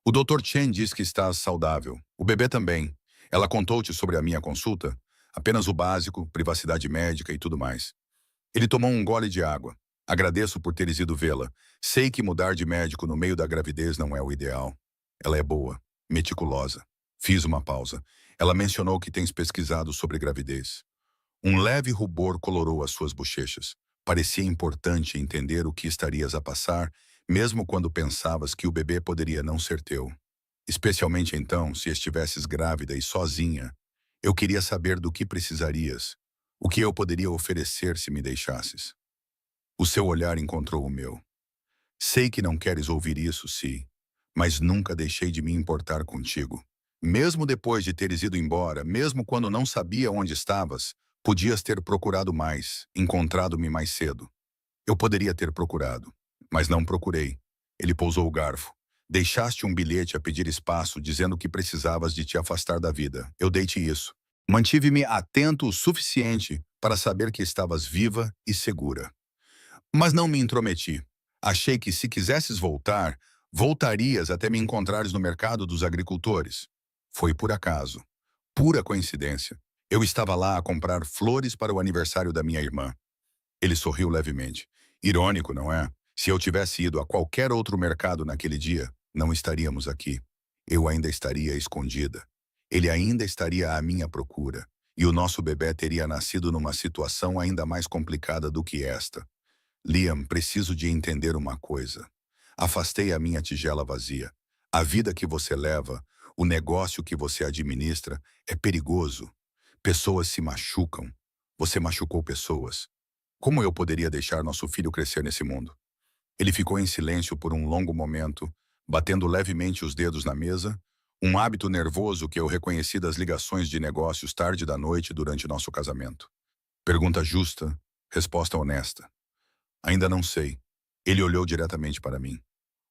O Dr. Chen diz que estás saudável. O bebê também. Ela contou-te sobre a minha consulta? Apenas o básico, privacidade médica e tudo mais. Ele tomou um gole de água. Agradeço por teres ido vê-la. Sei que mudar de médico no meio da gravidez não é o ideal. Ela é boa, meticulosa. Fiz uma pausa. Ela mencionou que tens pesquisado sobre gravidez. Um leve rubor colorou as suas bochechas. Parecia importante entender o que estarias a passar, mesmo quando pensavas que o bebê poderia não ser teu. Especialmente então, se estivesses grávida e sozinha. Eu queria saber do que precisarias, o que eu poderia oferecer se me deixasses. O seu olhar encontrou o meu. Sei que não queres ouvir isso, Si, mas nunca deixei de me importar contigo. Mesmo depois de teres ido embora, mesmo quando não sabia onde estavas, podias ter procurado mais, encontrado-me mais cedo. Eu poderia ter procurado, mas não procurei. Ele pousou o garfo. Deixaste um bilhete a pedir espaço, dizendo que precisavas de te afastar da vida. Eu dei-te isso. Mantive-me atento o suficiente para saber que estavas viva e segura. Mas não me intrometi. Achei que se quisesses voltar, voltarias até me encontrares no mercado dos agricultores. Foi por acaso. Pura coincidência. Eu estava lá a comprar flores para o aniversário da minha irmã. Ele sorriu levemente. Irônico, não é? Se eu tivesse ido a qualquer outro mercado naquele dia, não estaríamos aqui. Eu ainda estaria escondida. Ele ainda estaria à minha procura. E o nosso bebê teria nascido numa situação ainda mais complicada do que esta. Liam, preciso de entender uma coisa. Afastei a minha tigela vazia. A vida que você leva, o negócio que você administra, é perigoso. Pessoas se machucam. Você machucou pessoas. Como eu poderia deixar nosso filho crescer nesse mundo? Ele ficou em silêncio por um longo momento, batendo levemente os dedos na mesa, um hábito nervoso que eu reconheci das ligações de negócios tarde da noite durante nosso casamento. Pergunta justa, resposta honesta. Ainda não sei. Ele olhou diretamente para mim.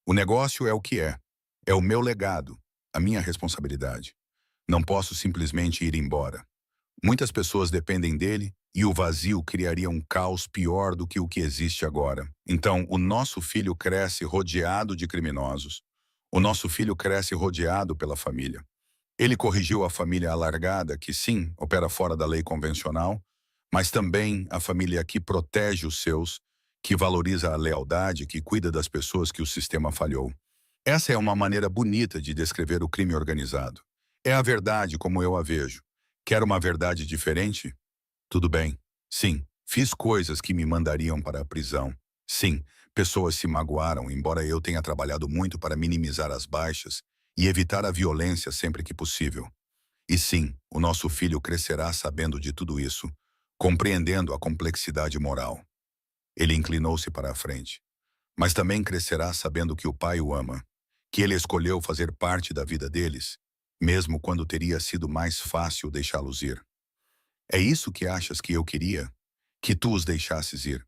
O negócio é o que é. É o meu legado, a minha responsabilidade. Não posso simplesmente ir embora. Muitas pessoas dependem dele e o vazio criaria um caos pior do que o que existe agora. Então, o nosso filho cresce rodeado de criminosos. O nosso filho cresce rodeado pela família. Ele corrigiu a família alargada, que sim, opera fora da lei convencional, mas também a família que protege os seus, que valoriza a lealdade, que cuida das pessoas que o sistema falhou. Essa é uma maneira bonita de descrever o crime organizado. É a verdade como eu a vejo. Quer uma verdade diferente? Tudo bem. Sim, fiz coisas que me mandariam para a prisão. Sim, pessoas se magoaram, embora eu tenha trabalhado muito para minimizar as baixas e evitar a violência sempre que possível. E sim, o nosso filho crescerá sabendo de tudo isso, compreendendo a complexidade moral. Ele inclinou-se para a frente. Mas também crescerá sabendo que o pai o ama, que ele escolheu fazer parte da vida deles, mesmo quando teria sido mais fácil deixá-los ir. É isso que achas que eu queria? Que tu os deixasses ir.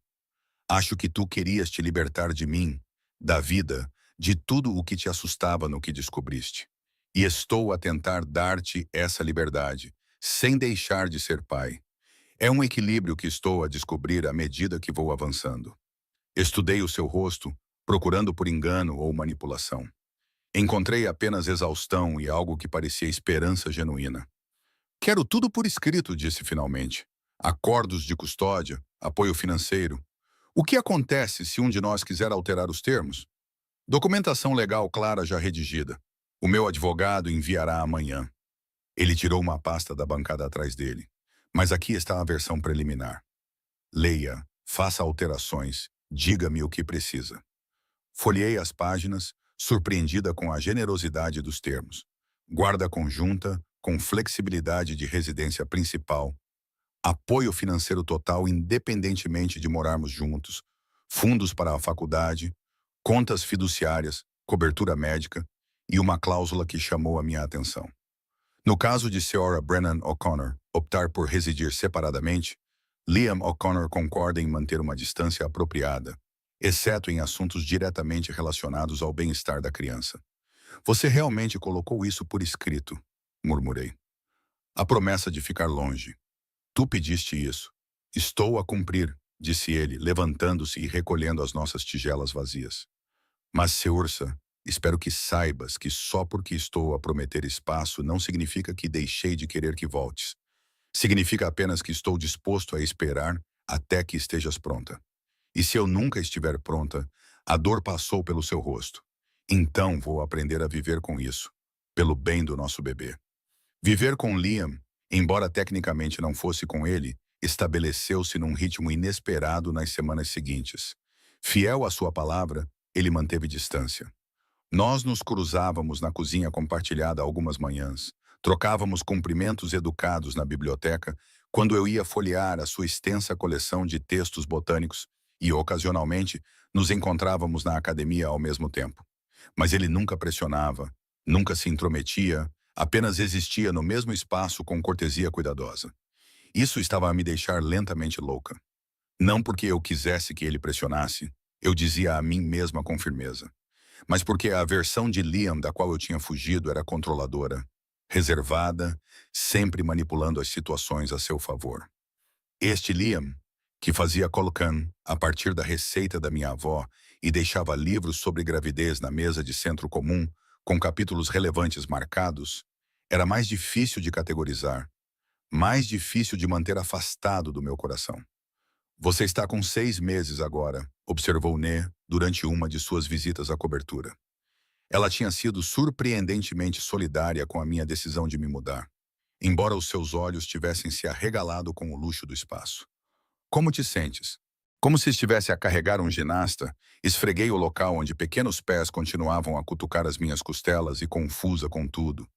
Acho que tu querias te libertar de mim, da vida, de tudo o que te assustava no que descobriste. E estou a tentar dar-te essa liberdade, sem deixar de ser pai. É um equilíbrio que estou a descobrir à medida que vou avançando. Estudei o seu rosto, procurando por engano ou manipulação. Encontrei apenas exaustão e algo que parecia esperança genuína. Quero tudo por escrito, disse finalmente. Acordos de custódia, apoio financeiro. O que acontece se um de nós quiser alterar os termos? Documentação legal clara já redigida. O meu advogado enviará amanhã. Ele tirou uma pasta da bancada atrás dele. Mas aqui está a versão preliminar. Leia, faça alterações, diga-me o que precisa. Folheei as páginas, surpreendida com a generosidade dos termos. Guarda conjunta, com flexibilidade de residência principal, apoio financeiro total independentemente de morarmos juntos, fundos para a faculdade, contas fiduciárias, cobertura médica e uma cláusula que chamou a minha atenção. No caso de Sra. Brennan O'Connor optar por residir separadamente, Liam O'Connor concorda em manter uma distância apropriada, exceto em assuntos diretamente relacionados ao bem-estar da criança. Você realmente colocou isso por escrito, murmurei. A promessa de ficar longe. Tu pediste isso. Estou a cumprir, disse ele, levantando-se e recolhendo as nossas tigelas vazias. Mas, Seursa, espero que saibas que só porque estou a prometer espaço não significa que deixei de querer que voltes. Significa apenas que estou disposto a esperar até que estejas pronta. E se eu nunca estiver pronta, a dor passou pelo seu rosto. Então vou aprender a viver com isso, pelo bem do nosso bebê. Viver com Liam, embora tecnicamente não fosse com ele, estabeleceu-se num ritmo inesperado nas semanas seguintes. Fiel à sua palavra, ele manteve distância. Nós nos cruzávamos na cozinha compartilhada algumas manhãs, trocávamos cumprimentos educados na biblioteca quando eu ia folhear a sua extensa coleção de textos botânicos e, ocasionalmente, nos encontrávamos na academia ao mesmo tempo. Mas ele nunca pressionava, nunca se intrometia, apenas existia no mesmo espaço com cortesia cuidadosa. Isso estava a me deixar lentamente louca. Não porque eu quisesse que ele pressionasse, eu dizia a mim mesma com firmeza, mas porque a versão de Liam da qual eu tinha fugido era controladora, reservada, sempre manipulando as situações a seu favor. Este Liam, que fazia colcan a partir da receita da minha avó e deixava livros sobre gravidez na mesa de centro comum, com capítulos relevantes marcados, era mais difícil de categorizar, mais difícil de manter afastado do meu coração. Você está com 6 meses agora, observou Né durante uma de suas visitas à cobertura. Ela tinha sido surpreendentemente solidária com a minha decisão de me mudar, embora os seus olhos tivessem se arregalado com o luxo do espaço. Como te sentes? Como se estivesse a carregar um ginasta, esfreguei o local onde pequenos pés continuavam a cutucar as minhas costelas e confusa com tudo.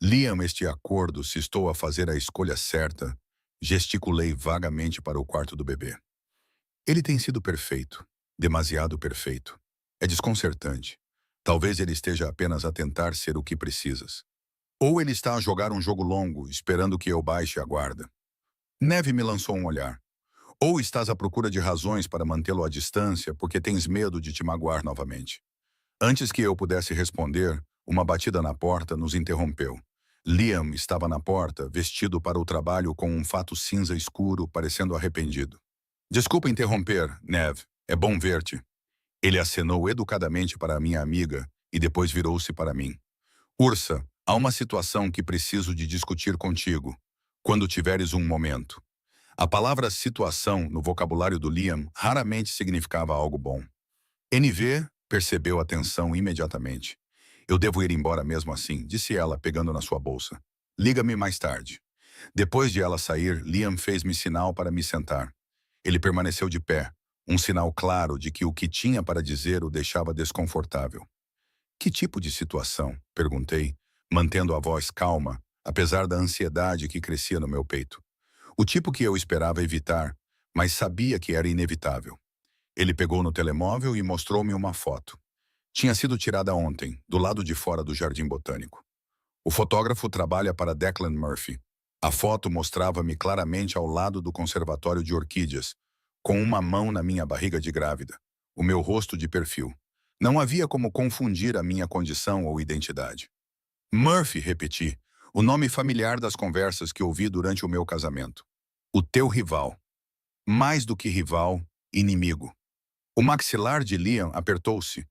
Liam, este acordo, se estou a fazer a escolha certa, gesticulei vagamente para o quarto do bebê. Ele tem sido perfeito, demasiado perfeito. É desconcertante. Talvez ele esteja apenas a tentar ser o que precisas. Ou ele está a jogar um jogo longo, esperando que eu baixe a guarda. Neve me lançou um olhar. Ou estás à procura de razões para mantê-lo à distância porque tens medo de te magoar novamente. Antes que eu pudesse responder, uma batida na porta nos interrompeu. Liam estava na porta, vestido para o trabalho com um fato cinza escuro, parecendo arrependido. Desculpa interromper, Neve. É bom ver-te. Ele acenou educadamente para a minha amiga e depois virou-se para mim. Ursa, há uma situação que preciso de discutir contigo, quando tiveres um momento. A palavra situação no vocabulário do Liam raramente significava algo bom. NV percebeu a tensão imediatamente. Eu devo ir embora mesmo assim, disse ela, pegando na sua bolsa. Liga-me mais tarde. Depois de ela sair, Liam fez-me sinal para me sentar. Ele permaneceu de pé, um sinal claro de que o que tinha para dizer o deixava desconfortável. Que tipo de situação? Perguntei, mantendo a voz calma, apesar da ansiedade que crescia no meu peito. O tipo que eu esperava evitar, mas sabia que era inevitável. Ele pegou no telemóvel e mostrou-me uma foto. Tinha sido tirada ontem, do lado de fora do Jardim Botânico. O fotógrafo trabalha para Declan Murphy. A foto mostrava-me claramente ao lado do conservatório de orquídeas, com uma mão na minha barriga de grávida, o meu rosto de perfil. Não havia como confundir a minha condição ou identidade. Murphy, repeti, o nome familiar das conversas que ouvi durante o meu casamento. O teu rival. Mais do que rival, inimigo. O maxilar de Liam apertou-se.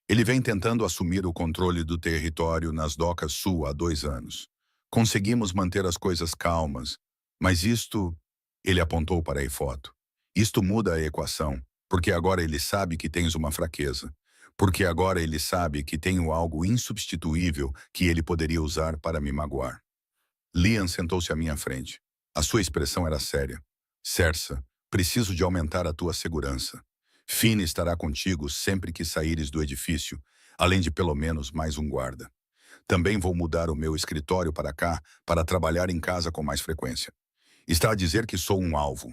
Ele vem tentando assumir o controle do território nas docas sul há 2 anos. Conseguimos manter as coisas calmas, mas isto... Ele apontou para a foto. Isto muda a equação, porque agora ele sabe que tens uma fraqueza. Porque agora ele sabe que tenho algo insubstituível que ele poderia usar para me magoar. Liam sentou-se à minha frente. A sua expressão era séria. Cersa, preciso de aumentar a tua segurança. Finn estará contigo sempre que saíres do edifício, além de pelo menos mais um guarda. Também vou mudar o meu escritório para cá para trabalhar em casa com mais frequência. Está a dizer que sou um alvo.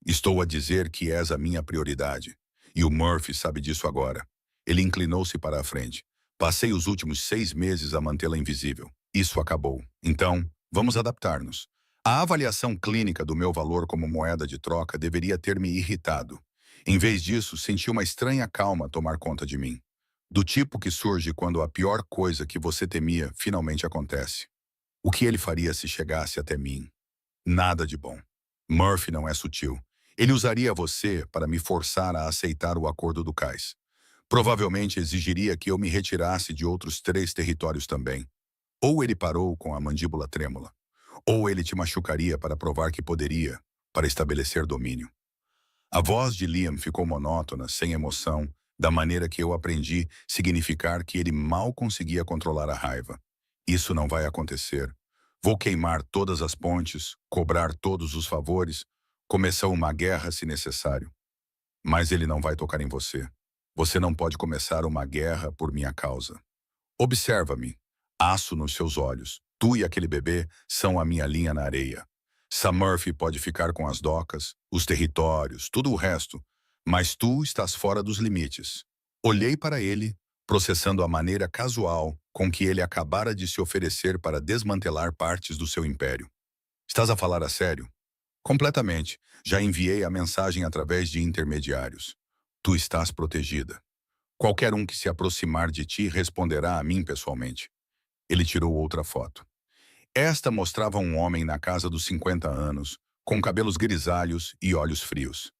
Estou a dizer que és a minha prioridade. E o Murphy sabe disso agora. Ele inclinou-se para a frente. Passei os últimos 6 meses a mantê-la invisível. Isso acabou. Então, vamos adaptar-nos. A avaliação clínica do meu valor como moeda de troca deveria ter me irritado. Em vez disso, senti uma estranha calma tomar conta de mim. Do tipo que surge quando a pior coisa que você temia finalmente acontece. O que ele faria se chegasse até mim? Nada de bom. Murphy não é sutil. Ele usaria você para me forçar a aceitar o acordo do cais. Provavelmente exigiria que eu me retirasse de outros 3 territórios também. Ou ele parou com a mandíbula trêmula. Ou ele te machucaria para provar que poderia, para estabelecer domínio. A voz de Liam ficou monótona, sem emoção, da maneira que eu aprendi significar que ele mal conseguia controlar a raiva. Isso não vai acontecer. Vou queimar todas as pontes, cobrar todos os favores, começar uma guerra se necessário. Mas ele não vai tocar em você. Você não pode começar uma guerra por minha causa. Observa-me. Aço nos seus olhos. Tu e aquele bebê são a minha linha na areia. Sam Murphy pode ficar com as docas, os territórios, tudo o resto, mas tu estás fora dos limites. Olhei para ele, processando a maneira casual com que ele acabara de se oferecer para desmantelar partes do seu império. Estás a falar a sério? Completamente. Já enviei a mensagem através de intermediários. Tu estás protegida. Qualquer um que se aproximar de ti responderá a mim pessoalmente. Ele tirou outra foto. Esta mostrava um homem na casa dos 50 anos, com cabelos grisalhos e olhos frios.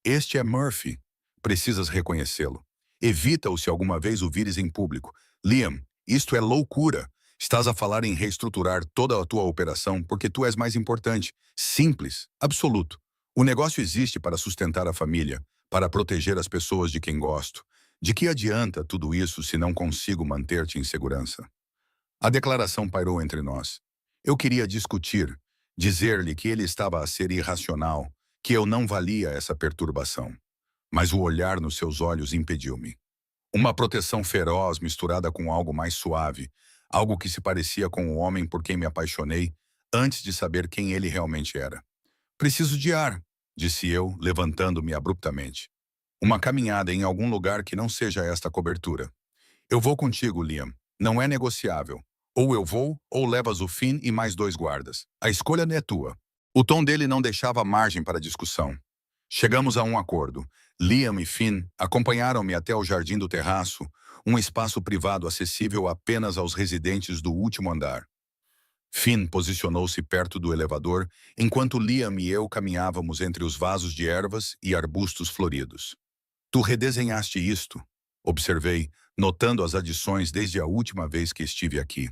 Este é Murphy. Precisas reconhecê-lo. Evita-o se alguma vez o vires em público. Liam, isto é loucura. Estás a falar em reestruturar toda a tua operação porque tu és mais importante. Simples, absoluto. O negócio existe para sustentar a família, para proteger as pessoas de quem gosto. De que adianta tudo isso se não consigo manter-te em segurança? A declaração pairou entre nós. Eu queria discutir, dizer-lhe que ele estava a ser irracional, que eu não valia essa perturbação. Mas o olhar nos seus olhos impediu-me. Uma proteção feroz misturada com algo mais suave, algo que se parecia com o homem por quem me apaixonei antes de saber quem ele realmente era. Preciso de ar. disse eu, levantando-me abruptamente. Uma caminhada em algum lugar que não seja esta cobertura. Eu vou contigo, Liam. Não é negociável. Ou eu vou, ou levas o Finn e mais 2 guardas. A escolha é tua. O tom dele não deixava margem para discussão. Chegamos a um acordo. Liam e Finn acompanharam-me até o jardim do terraço, um espaço privado acessível apenas aos residentes do último andar. Finn posicionou-se perto do elevador, enquanto Liam e eu caminhávamos entre os vasos de ervas e arbustos floridos. Tu redesenhaste isto, observei, notando as adições desde a última vez que estive aqui.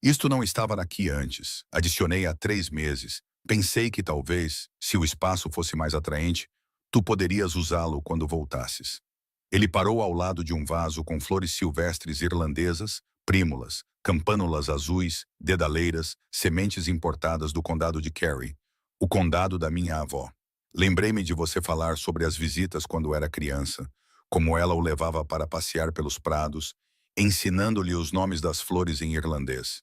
Isto não estava aqui antes. Adicionei há 3 meses. Pensei que talvez, se o espaço fosse mais atraente, tu poderias usá-lo quando voltasses. Ele parou ao lado de um vaso com flores silvestres irlandesas, prímulas, campânulas azuis, dedaleiras, sementes importadas do condado de Kerry, o condado da minha avó. Lembrei-me de você falar sobre as visitas quando era criança, como ela o levava para passear pelos prados, ensinando-lhe os nomes das flores em irlandês.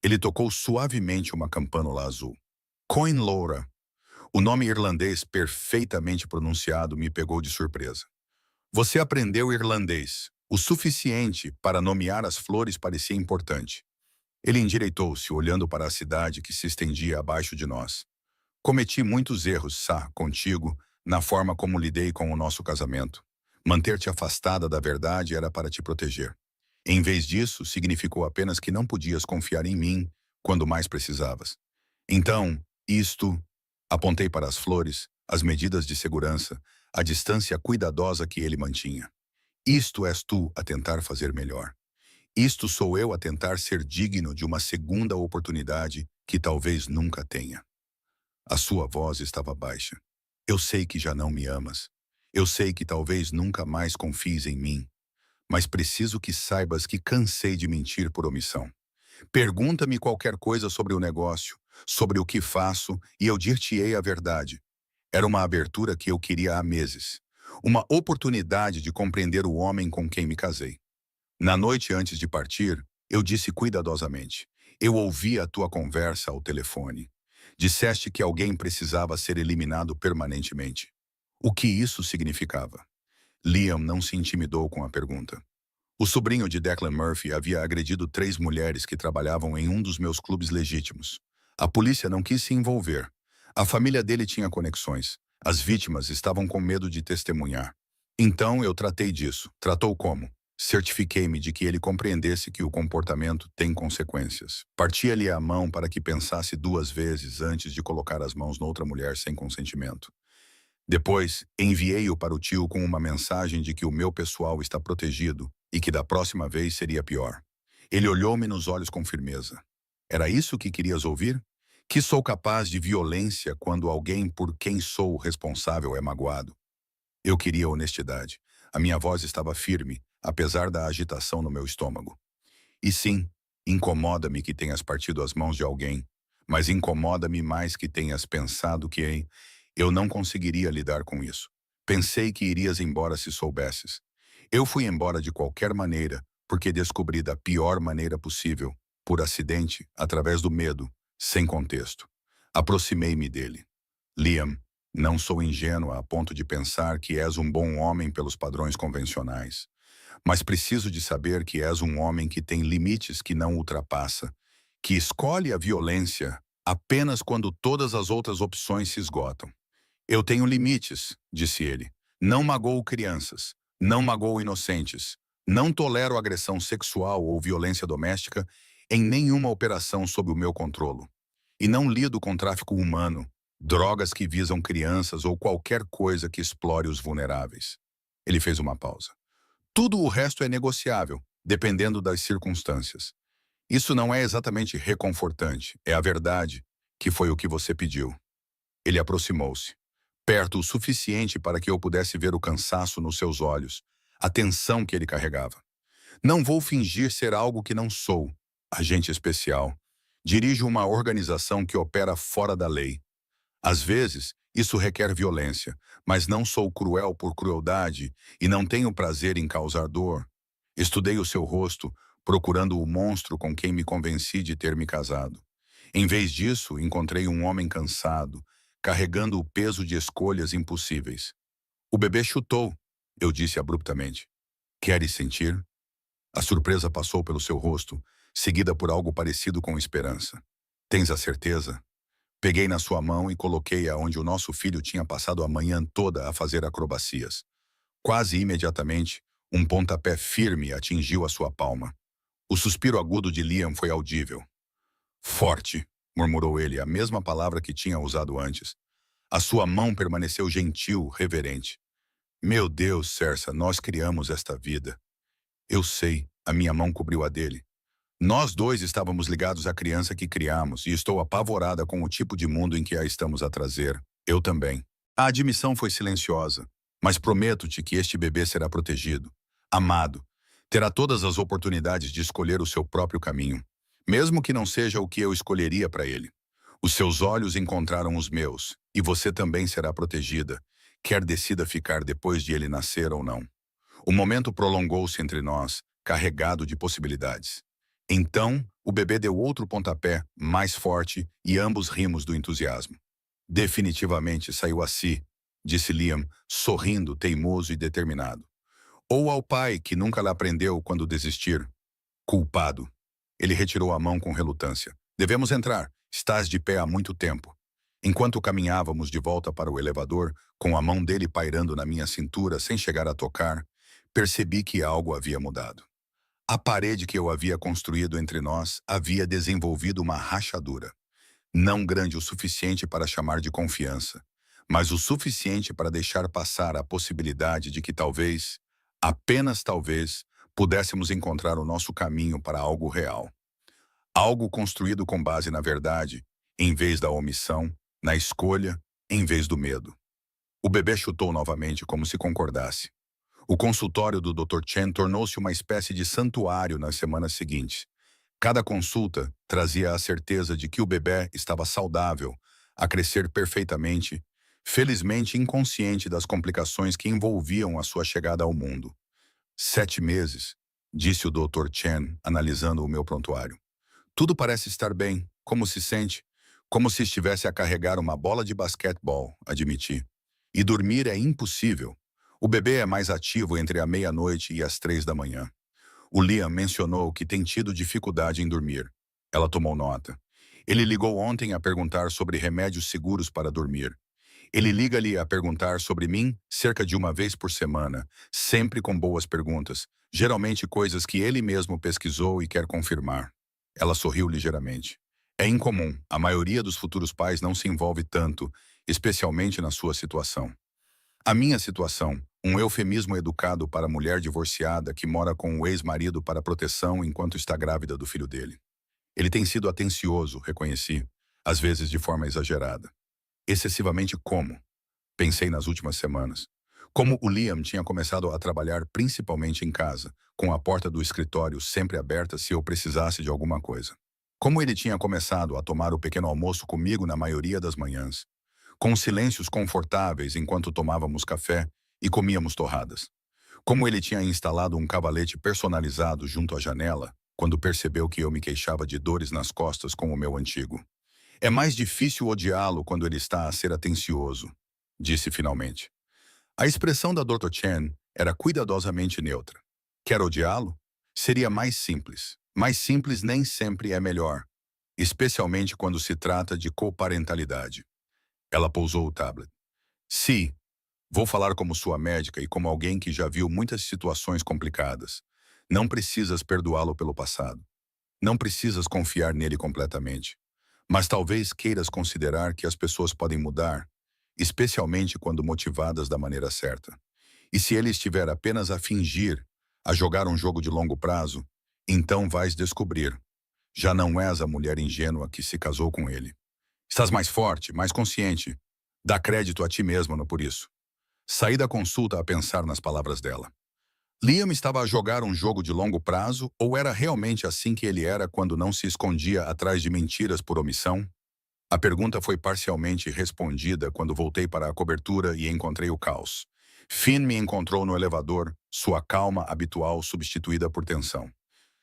Ele tocou suavemente uma campânula azul. Coin Loura. O nome irlandês perfeitamente pronunciado me pegou de surpresa. Você aprendeu irlandês. O suficiente para nomear as flores parecia importante. Ele endireitou-se, olhando para a cidade que se estendia abaixo de nós. Cometi muitos erros, contigo, na forma como lidei com o nosso casamento. Manter-te afastada da verdade era para te proteger. Em vez disso, significou apenas que não podias confiar em mim quando mais precisavas. Então, isto... Apontei para as flores, as medidas de segurança, a distância cuidadosa que ele mantinha. Isto és tu a tentar fazer melhor. Isto sou eu a tentar ser digno de uma segunda oportunidade que talvez nunca tenha. A sua voz estava baixa. Eu sei que já não me amas. Eu sei que talvez nunca mais confies em mim. Mas preciso que saibas que cansei de mentir por omissão. Pergunta-me qualquer coisa sobre o negócio, sobre o que faço, e eu dir-te-ei a verdade. Era uma abertura que eu queria há meses. Uma oportunidade de compreender o homem com quem me casei. Na noite antes de partir, eu disse cuidadosamente: eu ouvi a tua conversa ao telefone. Disseste que alguém precisava ser eliminado permanentemente. O que isso significava? Liam não se intimidou com a pergunta. O sobrinho de Declan Murphy havia agredido 3 mulheres que trabalhavam em um dos meus clubes legítimos. A polícia não quis se envolver. A família dele tinha conexões. As vítimas estavam com medo de testemunhar. Então eu tratei disso. Tratou como? Certifiquei-me de que ele compreendesse que o comportamento tem consequências. Partia-lhe a mão para que pensasse 2 vezes antes de colocar as mãos noutra mulher sem consentimento. Depois, enviei-o para o tio com uma mensagem de que o meu pessoal está protegido e que da próxima vez seria pior. Ele olhou-me nos olhos com firmeza. Era isso que querias ouvir? Que sou capaz de violência quando alguém por quem sou responsável é magoado. Eu queria honestidade. A minha voz estava firme, apesar da agitação no meu estômago. E sim, incomoda-me que tenhas partido as mãos de alguém, mas incomoda-me mais que tenhas pensado que eu não conseguiria lidar com isso. Pensei que irias embora se soubesses. Eu fui embora de qualquer maneira, porque descobri da pior maneira possível, por acidente, através do medo, sem contexto. Aproximei-me dele. Liam, não sou ingênua a ponto de pensar que és um bom homem pelos padrões convencionais. Mas preciso de saber que és um homem que tem limites que não ultrapassa, que escolhe a violência apenas quando todas as outras opções se esgotam. Eu tenho limites, disse ele. Não magoo crianças, não magoo inocentes, não tolero agressão sexual ou violência doméstica em nenhuma operação sob o meu controlo. E não lido com tráfico humano, drogas que visam crianças ou qualquer coisa que explore os vulneráveis. Ele fez uma pausa. Tudo o resto é negociável, dependendo das circunstâncias. Isso não é exatamente reconfortante, é a verdade, que foi o que você pediu. Ele aproximou-se, perto o suficiente para que eu pudesse ver o cansaço nos seus olhos, a tensão que ele carregava. Não vou fingir ser algo que não sou, agente especial. Dirijo uma organização que opera fora da lei. Às vezes, isso requer violência, mas não sou cruel por crueldade e não tenho prazer em causar dor. Estudei o seu rosto, procurando o monstro com quem me convenci de ter me casado. Em vez disso, encontrei um homem cansado, carregando o peso de escolhas impossíveis. O bebê chutou, eu disse abruptamente. Queres sentir? A surpresa passou pelo seu rosto, seguida por algo parecido com esperança. Tens a certeza? Peguei na sua mão e coloquei-a onde o nosso filho tinha passado a manhã toda a fazer acrobacias. Quase imediatamente, um pontapé firme atingiu a sua palma. O suspiro agudo de Liam foi audível. Forte, murmurou ele, a mesma palavra que tinha usado antes. A sua mão permaneceu gentil, reverente. Meu Deus, Cersa, nós criamos esta vida. Eu sei, a minha mão cobriu a dele. Nós dois estávamos ligados à criança que criamos e estou apavorada com o tipo de mundo em que a estamos a trazer. Eu também. A admissão foi silenciosa, mas prometo-te que este bebê será protegido, amado, terá todas as oportunidades de escolher o seu próprio caminho, mesmo que não seja o que eu escolheria para ele. Os seus olhos encontraram os meus, e você também será protegida, quer decida ficar depois de ele nascer ou não. O momento prolongou-se entre nós, carregado de possibilidades. Então, o bebê deu outro pontapé, mais forte, e ambos rimos do entusiasmo. Definitivamente saiu a si, disse Liam, sorrindo, teimoso e determinado. Ou ao pai, que nunca lhe aprendeu quando desistir. Culpado. Ele retirou a mão com relutância. Devemos entrar. Estás de pé há muito tempo. Enquanto caminhávamos de volta para o elevador, com a mão dele pairando na minha cintura sem chegar a tocar, percebi que algo havia mudado. A parede que eu havia construído entre nós havia desenvolvido uma rachadura. Não grande o suficiente para chamar de confiança, mas o suficiente para deixar passar a possibilidade de que talvez, apenas talvez, pudéssemos encontrar o nosso caminho para algo real. Algo construído com base na verdade, em vez da omissão, na escolha, em vez do medo. O bebê chutou novamente como se concordasse. O consultório do Dr. Chen tornou-se uma espécie de santuário nas semanas seguintes. Cada consulta trazia a certeza de que o bebê estava saudável, a crescer perfeitamente, felizmente inconsciente das complicações que envolviam a sua chegada ao mundo. 7 meses, disse o Dr. Chen, analisando o meu prontuário. Tudo parece estar bem. Como se sente? Como se estivesse a carregar uma bola de basquetebol, admiti. E dormir é impossível. O bebê é mais ativo entre a meia-noite e as 3 da manhã. O Liam mencionou que tem tido dificuldade em dormir. Ela tomou nota. Ele ligou ontem a perguntar sobre remédios seguros para dormir. Ele liga-lhe a perguntar sobre mim cerca de uma vez por semana, sempre com boas perguntas, geralmente coisas que ele mesmo pesquisou e quer confirmar. Ela sorriu ligeiramente. É incomum, a maioria dos futuros pais não se envolve tanto, especialmente na sua situação. A minha situação, um eufemismo educado para a mulher divorciada que mora com o ex-marido para proteção enquanto está grávida do filho dele. Ele tem sido atencioso, reconheci, às vezes de forma exagerada. Excessivamente como? Pensei nas últimas semanas. Como o Liam tinha começado a trabalhar principalmente em casa, com a porta do escritório sempre aberta se eu precisasse de alguma coisa. Como ele tinha começado a tomar o pequeno almoço comigo na maioria das manhãs. Com silêncios confortáveis enquanto tomávamos café e comíamos torradas. Como ele tinha instalado um cavalete personalizado junto à janela, quando percebeu que eu me queixava de dores nas costas com o meu antigo. É mais difícil odiá-lo quando ele está a ser atencioso, disse finalmente. A expressão da Dr. Chen era cuidadosamente neutra. Quer odiá-lo? Seria mais simples. Mais simples nem sempre é melhor, especialmente quando se trata de coparentalidade. Ela pousou o tablet. Sim, vou falar como sua médica e como alguém que já viu muitas situações complicadas. Não precisas perdoá-lo pelo passado. Não precisas confiar nele completamente. Mas talvez queiras considerar que as pessoas podem mudar, especialmente quando motivadas da maneira certa. E se ele estiver apenas a fingir, a jogar um jogo de longo prazo, então vais descobrir. Já não és a mulher ingênua que se casou com ele. Estás mais forte, mais consciente. Dá crédito a ti mesma por isso. Saí da consulta a pensar nas palavras dela. Liam estava a jogar um jogo de longo prazo ou era realmente assim que ele era quando não se escondia atrás de mentiras por omissão? A pergunta foi parcialmente respondida quando voltei para a cobertura e encontrei o caos. Finn me encontrou no elevador, sua calma habitual substituída por tensão.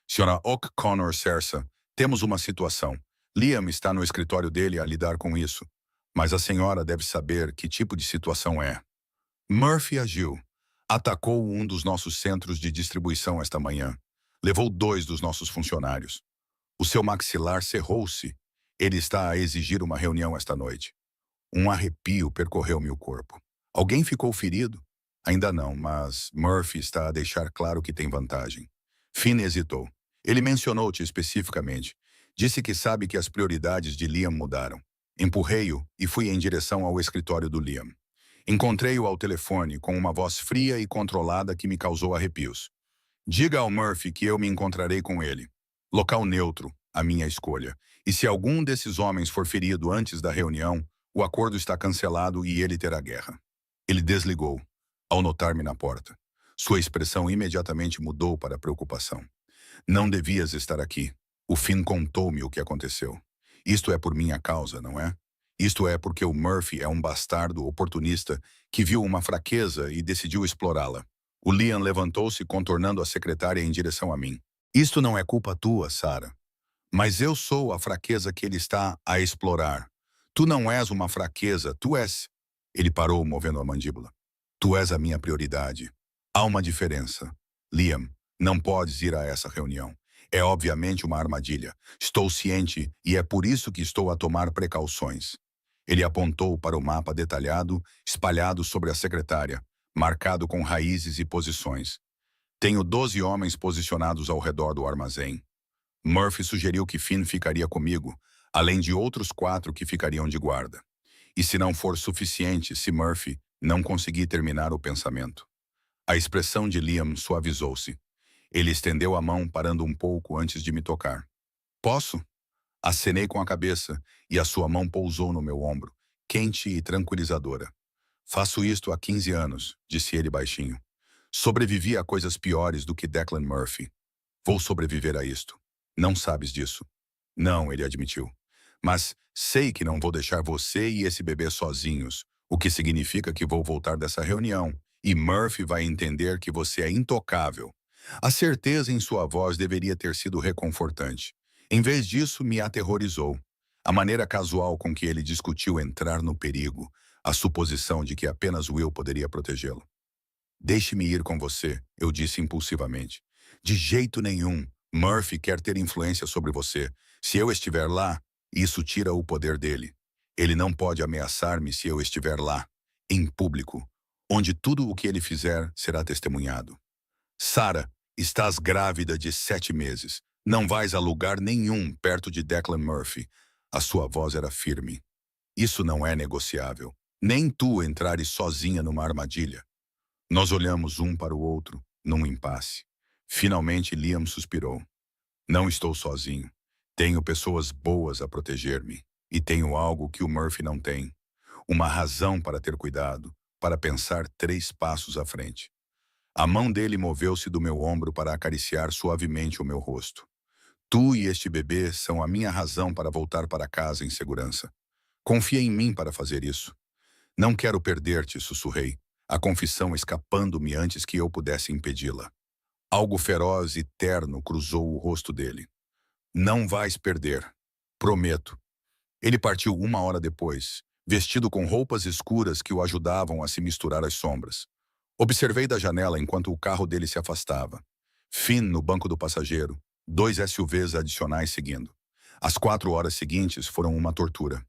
Sra. O'Connor Cersa, temos uma situação. Liam está no escritório dele a lidar com isso. Mas a senhora deve saber que tipo de situação é. Murphy agiu. Atacou um dos nossos centros de distribuição esta manhã. Levou 2 dos nossos funcionários. O seu maxilar cerrou-se. Ele está a exigir uma reunião esta noite. Um arrepio percorreu-me o corpo. Alguém ficou ferido? Ainda não, mas Murphy está a deixar claro que tem vantagem. Finn hesitou. Ele mencionou-te especificamente. Disse que sabe que as prioridades de Liam mudaram. Empurrei-o e fui em direção ao escritório do Liam. Encontrei-o ao telefone com uma voz fria e controlada que me causou arrepios. Diga ao Murphy que eu me encontrarei com ele. Local neutro, a minha escolha. E se algum desses homens for ferido antes da reunião, o acordo está cancelado e ele terá guerra. Ele desligou, ao notar-me na porta. Sua expressão imediatamente mudou para preocupação. Não devias estar aqui. O Finn contou-me o que aconteceu. Isto é por minha causa, não é? Isto é porque o Murphy é um bastardo oportunista que viu uma fraqueza e decidiu explorá-la. O Liam levantou-se contornando a secretária em direção a mim. Isto não é culpa tua, Sarah. Mas eu sou a fraqueza que ele está a explorar. Tu não és uma fraqueza, tu és... Ele parou, movendo a mandíbula. Tu és a minha prioridade. Há uma diferença. Liam, não podes ir a essa reunião. É obviamente uma armadilha. Estou ciente e é por isso que estou a tomar precauções. Ele apontou para o mapa detalhado, espalhado sobre a secretária, marcado com raízes e posições. Tenho 12 homens posicionados ao redor do armazém. Murphy sugeriu que Finn ficaria comigo, além de outros 4 que ficariam de guarda. E se não for suficiente, se Murphy não conseguir terminar o pensamento. A expressão de Liam suavizou-se. Ele estendeu a mão, parando um pouco antes de me tocar. Posso? Acenei com a cabeça e a sua mão pousou no meu ombro, quente e tranquilizadora. Faço isto há 15 anos, disse ele baixinho. Sobrevivi a coisas piores do que Declan Murphy. Vou sobreviver a isto. Não sabes disso. Não, ele admitiu. Mas sei que não vou deixar você e esse bebê sozinhos, o que significa que vou voltar dessa reunião, e Murphy vai entender que você é intocável. A certeza em sua voz deveria ter sido reconfortante. Em vez disso, me aterrorizou. A maneira casual com que ele discutiu entrar no perigo, a suposição de que apenas Will poderia protegê-lo. Deixe-me ir com você, eu disse impulsivamente. De jeito nenhum. Murphy quer ter influência sobre você. Se eu estiver lá, isso tira o poder dele. Ele não pode ameaçar-me se eu estiver lá, em público, onde tudo o que ele fizer será testemunhado. Sarah, estás grávida de 7 meses. Não vais a lugar nenhum perto de Declan Murphy. A sua voz era firme. Isso não é negociável. Nem tu entrares sozinha numa armadilha. Nós olhamos um para o outro, num impasse. Finalmente Liam suspirou. Não estou sozinho. Tenho pessoas boas a proteger-me. E tenho algo que o Murphy não tem. Uma razão para ter cuidado, para pensar 3 passos à frente. A mão dele moveu-se do meu ombro para acariciar suavemente o meu rosto. Tu e este bebê são a minha razão para voltar para casa em segurança. Confia em mim para fazer isso. Não quero perder-te, sussurrei, a confissão escapando-me antes que eu pudesse impedi-la. Algo feroz e terno cruzou o rosto dele. Não vais perder. Prometo. Ele partiu 1 hora depois, vestido com roupas escuras que o ajudavam a se misturar às sombras. Observei da janela enquanto o carro dele se afastava. Finn no banco do passageiro, 2 SUVs adicionais seguindo. As 4 horas seguintes foram uma tortura.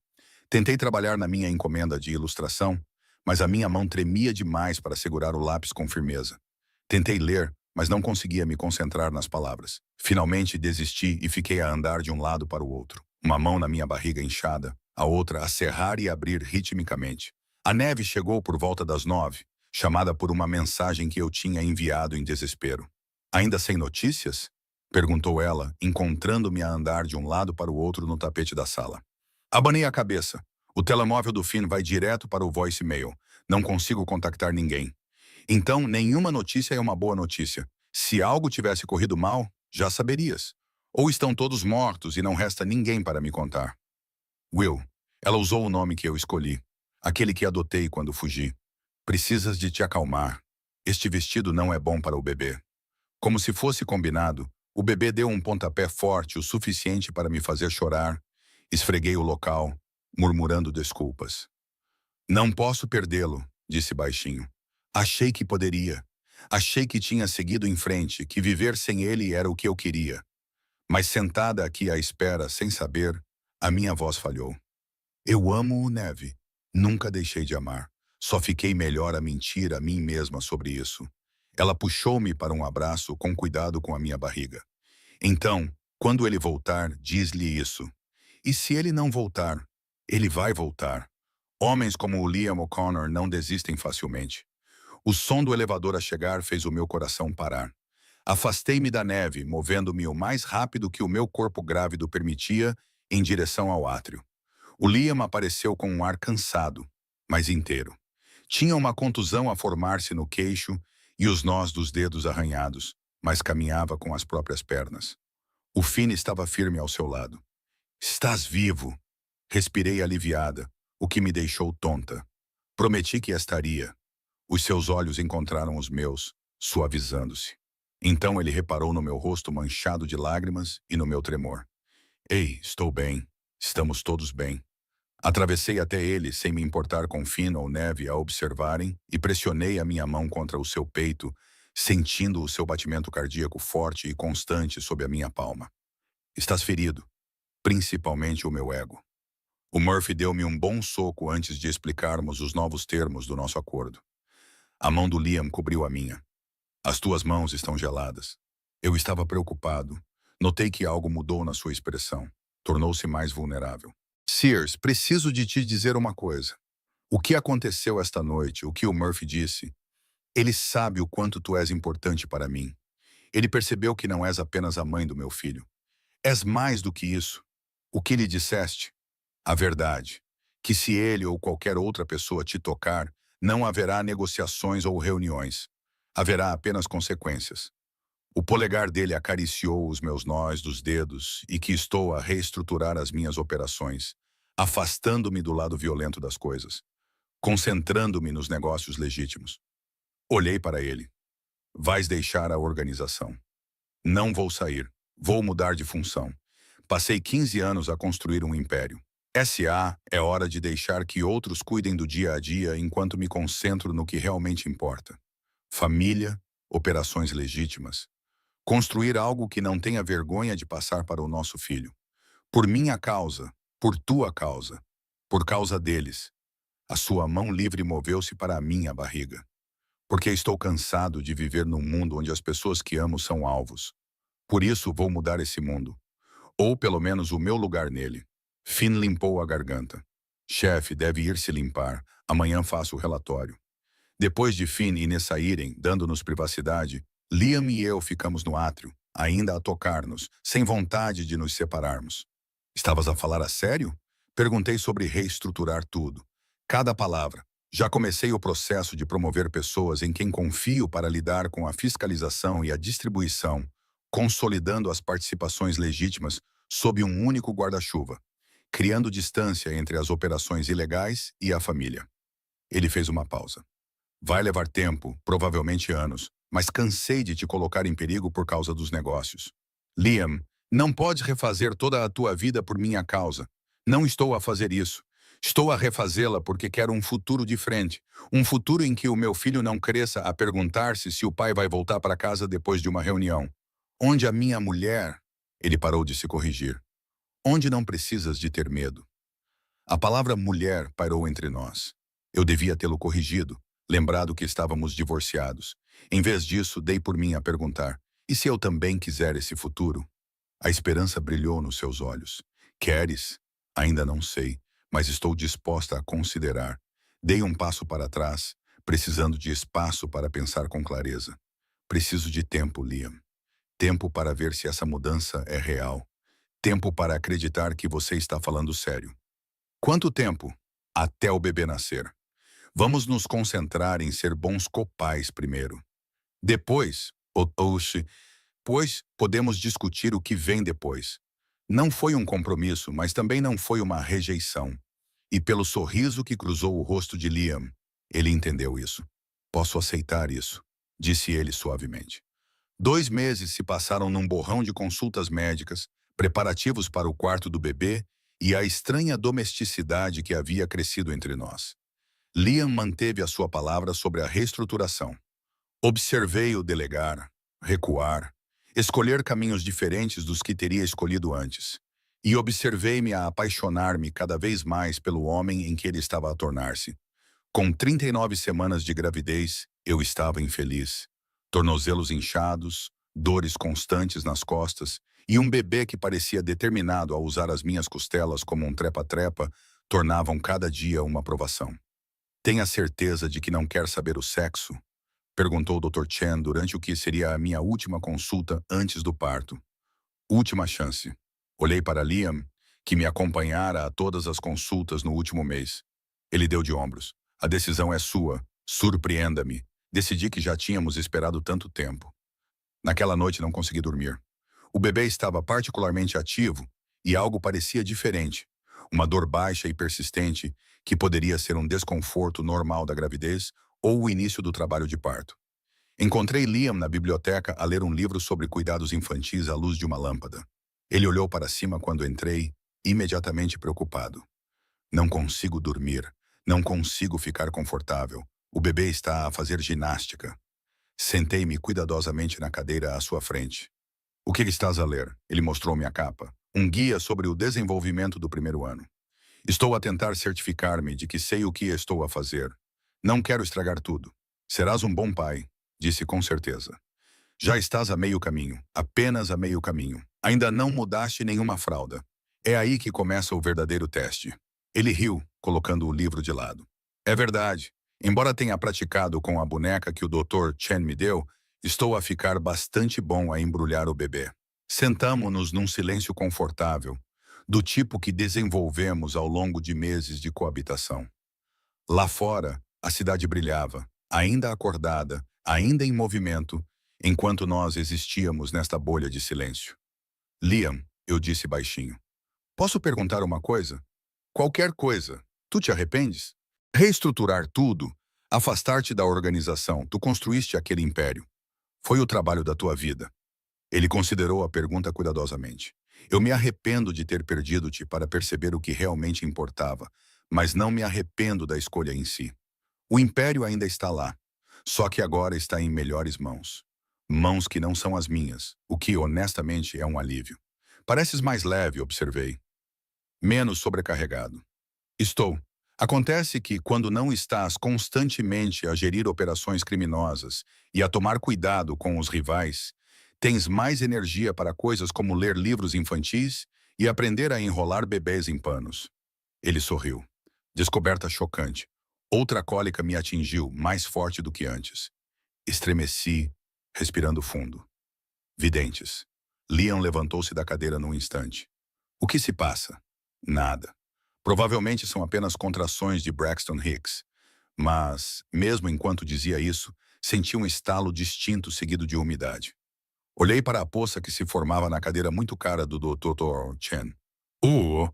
Tentei trabalhar na minha encomenda de ilustração, mas a minha mão tremia demais para segurar o lápis com firmeza. Tentei ler, mas não conseguia me concentrar nas palavras. Finalmente desisti e fiquei a andar de um lado para o outro. Uma mão na minha barriga inchada, a outra a cerrar e abrir ritmicamente. A neve chegou por volta das 9, chamada por uma mensagem que eu tinha enviado em desespero. Ainda sem notícias? Perguntou ela, encontrando-me a andar de um lado para o outro no tapete da sala. Abanei a cabeça. O telemóvel do Finn vai direto para o voicemail. Não consigo contactar ninguém. Então, nenhuma notícia é uma boa notícia. Se algo tivesse corrido mal, já saberias. Ou estão todos mortos e não resta ninguém para me contar. Will. Ela usou o nome que eu escolhi. Aquele que adotei quando fugi. Precisas de te acalmar. Este vestido não é bom para o bebê. Como se fosse combinado, o bebê deu um pontapé forte o suficiente para me fazer chorar. Esfreguei o local. murmurando desculpas. Não posso perdê-lo, disse baixinho. Achei que poderia. Achei que tinha seguido em frente, que viver sem ele era o que eu queria. Mas sentada aqui à espera, sem saber, a minha voz falhou. Eu amo o Neve. Nunca deixei de amar. Só fiquei melhor a mentir a mim mesma sobre isso. Ela puxou-me para um abraço com cuidado com a minha barriga. Então, quando ele voltar, diz-lhe isso. E se ele não voltar? Ele vai voltar. Homens como o Liam O'Connor não desistem facilmente. O som do elevador a chegar fez o meu coração parar. Afastei-me da neve, movendo-me o mais rápido que o meu corpo grávido permitia, em direção ao átrio. O Liam apareceu com um ar cansado, mas inteiro. Tinha uma contusão a formar-se no queixo e os nós dos dedos arranhados, mas caminhava com as próprias pernas. O Finn estava firme ao seu lado. Estás vivo! Respirei aliviada, o que me deixou tonta. Prometi que estaria. Os seus olhos encontraram os meus, suavizando-se. Então ele reparou no meu rosto manchado de lágrimas e no meu tremor. Ei, estou bem. Estamos todos bem. Atravessei até ele, sem me importar com Finn ou Neve a observarem, e pressionei a minha mão contra o seu peito, sentindo o seu batimento cardíaco forte e constante sob a minha palma. Estás ferido, principalmente o meu ego. O Murphy deu-me um bom soco antes de explicarmos os novos termos do nosso acordo. A mão do Liam cobriu a minha. As tuas mãos estão geladas. Eu estava preocupado. Notei que algo mudou na sua expressão. Tornou-se mais vulnerável. Sears, preciso de te dizer uma coisa. O que aconteceu esta noite, o que o Murphy disse, ele sabe o quanto tu és importante para mim. Ele percebeu que não és apenas a mãe do meu filho. És mais do que isso. O que lhe disseste? A verdade. Que se ele ou qualquer outra pessoa te tocar, não haverá negociações ou reuniões. Haverá apenas consequências. O polegar dele acariciou os meus nós dos dedos e que estou a reestruturar as minhas operações, afastando-me do lado violento das coisas, concentrando-me nos negócios legítimos. Olhei para ele. Vais deixar a organização. Não vou sair. Vou mudar de função. Passei 15 anos a construir um império. SA é hora de deixar que outros cuidem do dia a dia enquanto me concentro no que realmente importa. Família, operações legítimas. Construir algo que não tenha vergonha de passar para o nosso filho. Por minha causa, por tua causa, por causa deles. A sua mão livre moveu-se para a minha barriga. Porque estou cansado de viver num mundo onde as pessoas que amo são alvos. Por isso vou mudar esse mundo. Ou pelo menos o meu lugar nele. Finn limpou a garganta. Chefe, deve ir se limpar. Amanhã faço o relatório. Depois de Finn e Ness saírem, dando-nos privacidade, Liam e eu ficamos no átrio, ainda a tocar-nos, sem vontade de nos separarmos. Estavas a falar a sério? Perguntei sobre reestruturar tudo. Cada palavra. Já comecei o processo de promover pessoas em quem confio para lidar com a fiscalização e a distribuição, consolidando as participações legítimas sob um único guarda-chuva, criando distância entre as operações ilegais e a família. Ele fez uma pausa. Vai levar tempo, provavelmente anos, mas cansei de te colocar em perigo por causa dos negócios. Liam, não podes refazer toda a tua vida por minha causa. Não estou a fazer isso. Estou a refazê-la porque quero um futuro diferente. Um futuro em que o meu filho não cresça a perguntar-se se o pai vai voltar para casa depois de uma reunião. Onde a minha mulher... Ele parou de se corrigir. Onde não precisas de ter medo. A palavra mulher pairou entre nós. Eu devia tê-lo corrigido, lembrado que estávamos divorciados. Em vez disso, dei por mim a perguntar, e se eu também quiser esse futuro? A esperança brilhou nos seus olhos. Queres? Ainda não sei, mas estou disposta a considerar. Dei um passo para trás, precisando de espaço para pensar com clareza. Preciso de tempo, Liam. Tempo para ver se essa mudança é real. Tempo para acreditar que você está falando sério. Quanto tempo? Até o bebê nascer. Vamos nos concentrar em ser bons copais primeiro. Depois, pois podemos discutir o que vem depois. Não foi um compromisso, mas também não foi uma rejeição. E pelo sorriso que cruzou o rosto de Liam, ele entendeu isso. Posso aceitar isso, disse ele suavemente. 2 meses se passaram num borrão de consultas médicas, preparativos para o quarto do bebê e a estranha domesticidade que havia crescido entre nós. Liam manteve a sua palavra sobre a reestruturação. Observei-o delegar, recuar, escolher caminhos diferentes dos que teria escolhido antes. E observei-me a apaixonar-me cada vez mais pelo homem em que ele estava a tornar-se. Com 39 semanas de gravidez, eu estava infeliz. Tornozelos inchados, dores constantes nas costas e um bebê que parecia determinado a usar as minhas costelas como um trepa-trepa tornavam cada dia uma provação. Tenha certeza de que não quer saber o sexo? Perguntou o Dr. Chen durante o que seria a minha última consulta antes do parto. Última chance. Olhei para Liam, que me acompanhara a todas as consultas no último mês. Ele deu de ombros. A decisão é sua. Surpreenda-me. Decidi que já tínhamos esperado tanto tempo. Naquela noite não consegui dormir. O bebê estava particularmente ativo e algo parecia diferente. Uma dor baixa e persistente que poderia ser um desconforto normal da gravidez ou o início do trabalho de parto. Encontrei Liam na biblioteca a ler um livro sobre cuidados infantis à luz de uma lâmpada. Ele olhou para cima quando entrei, imediatamente preocupado. Não consigo dormir. Não consigo ficar confortável. O bebê está a fazer ginástica. Sentei-me cuidadosamente na cadeira à sua frente. O que estás a ler? Ele mostrou-me a capa. Um guia sobre o desenvolvimento do primeiro ano. Estou a tentar certificar-me de que sei o que estou a fazer. Não quero estragar tudo. Serás um bom pai, disse com certeza. Já estás a meio caminho, apenas a meio caminho. Ainda não mudaste nenhuma fralda. É aí que começa o verdadeiro teste. Ele riu, colocando o livro de lado. É verdade. Embora tenha praticado com a boneca que o Dr. Chen me deu, estou a ficar bastante bom a embrulhar o bebê. Sentamo-nos num silêncio confortável, do tipo que desenvolvemos ao longo de meses de coabitação. Lá fora, a cidade brilhava, ainda acordada, ainda em movimento, enquanto nós existíamos nesta bolha de silêncio. Liam, eu disse baixinho. Posso perguntar uma coisa? Qualquer coisa. Tu te arrependes? Reestruturar tudo, afastar-te da organização, tu construíste aquele império. Foi o trabalho da tua vida. Ele considerou a pergunta cuidadosamente. Eu me arrependo de ter perdido-te para perceber o que realmente importava, mas não me arrependo da escolha em si. O império ainda está lá, só que agora está em melhores mãos. Mãos que não são as minhas, o que, honestamente, é um alívio. Pareces mais leve, observei. Menos sobrecarregado. Estou. Acontece que, quando não estás constantemente a gerir operações criminosas e a tomar cuidado com os rivais, tens mais energia para coisas como ler livros infantis e aprender a enrolar bebês em panos. Ele sorriu. Descoberta chocante. Outra cólica me atingiu, mais forte do que antes. Estremeci, respirando fundo. Videntes. Liam levantou-se da cadeira num instante. O que se passa? Nada. Provavelmente são apenas contrações de Braxton Hicks. Mas, mesmo enquanto dizia isso, senti um estalo distinto seguido de umidade. Olhei para a poça que se formava na cadeira muito cara do Dr. Chen. Oh,